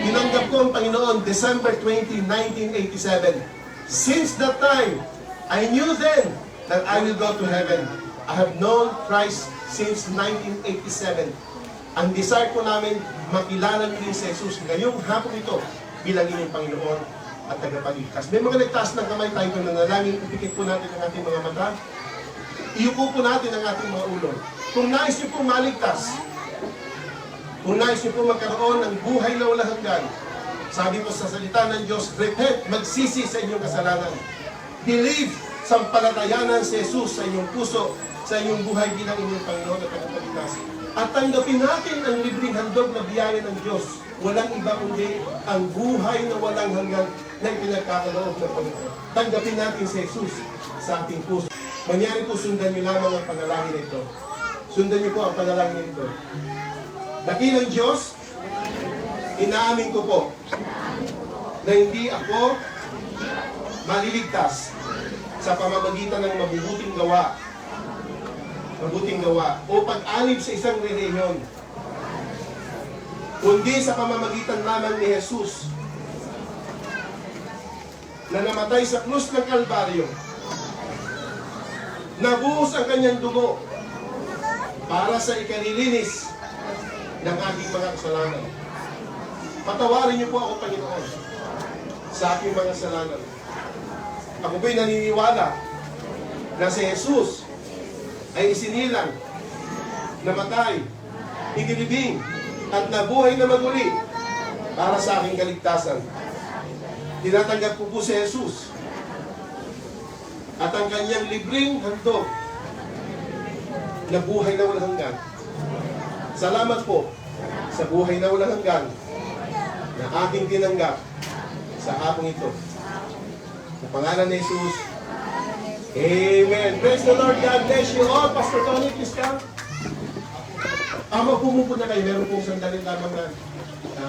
Tinanggap ko ang Panginoon December 20, 1987. Since that time, I knew then that I will go to heaven. I have known Christ since 1987. Ang desire ko namin, makilala niyo si Jesus ngayong hapon ito bilang inyong Panginoon at tagapagligtas. May mga nagtaas ng kamay tayo kung nanalangin, ipikit po natin ang ating mga mata. Iupo po natin ang ating mga ulo. Kung nais niyo po maligtas, kung nais niyo po magkaroon ng buhay na walang hanggan, sabi po sa salita ng Diyos, repent, magsisi sa inyong kasalanan. Believe, sampalatayanan si Jesus sa inyong puso, sa inyong buhay bilang inyong Panginoon at tagapagligtas. At tanggapin natin ang libreng handog na biyaya ng Diyos. Walang iba kundi ang buhay na walang hanggan na ipinagkakaloob ng Panginoon. Tanggapin natin si Jesus sa ating puso. Mangyari po, sundan niyo lamang ang panalangin ito. Sundan niyo po ang panalangin ito. Dakilang Diyos, inaamin ko po na hindi ako maliligtas sa pamamagitan ng mabubuting gawa o pag-alib sa isang relihiyon, kundi sa pamamagitan lamang ni Jesus na namatay sa krus ng Kalbaryo, nabuhos ang kanyang dugo para sa ikalilinis ng aking mga kasalanan. Patawarin niyo po ako, Panginoon, sa aking mga kasalanan. Ako po'y naniniwala na si Jesus ay isinilang, namatay, inilibing, at nabuhay na maguli para sa aking kaligtasan. Tinatanggap ko po si Jesus at ang kanyang libreng handog na buhay na walang hanggan. Salamat po sa buhay na walang hanggan na aking tinanggap sa hapong ito. Sa pangalan ni Jesus, Amen. Praise the Lord. God bless you all. Pastor Tony, please come. Ama, pumupo na kayo. Meron pong sandali lamang na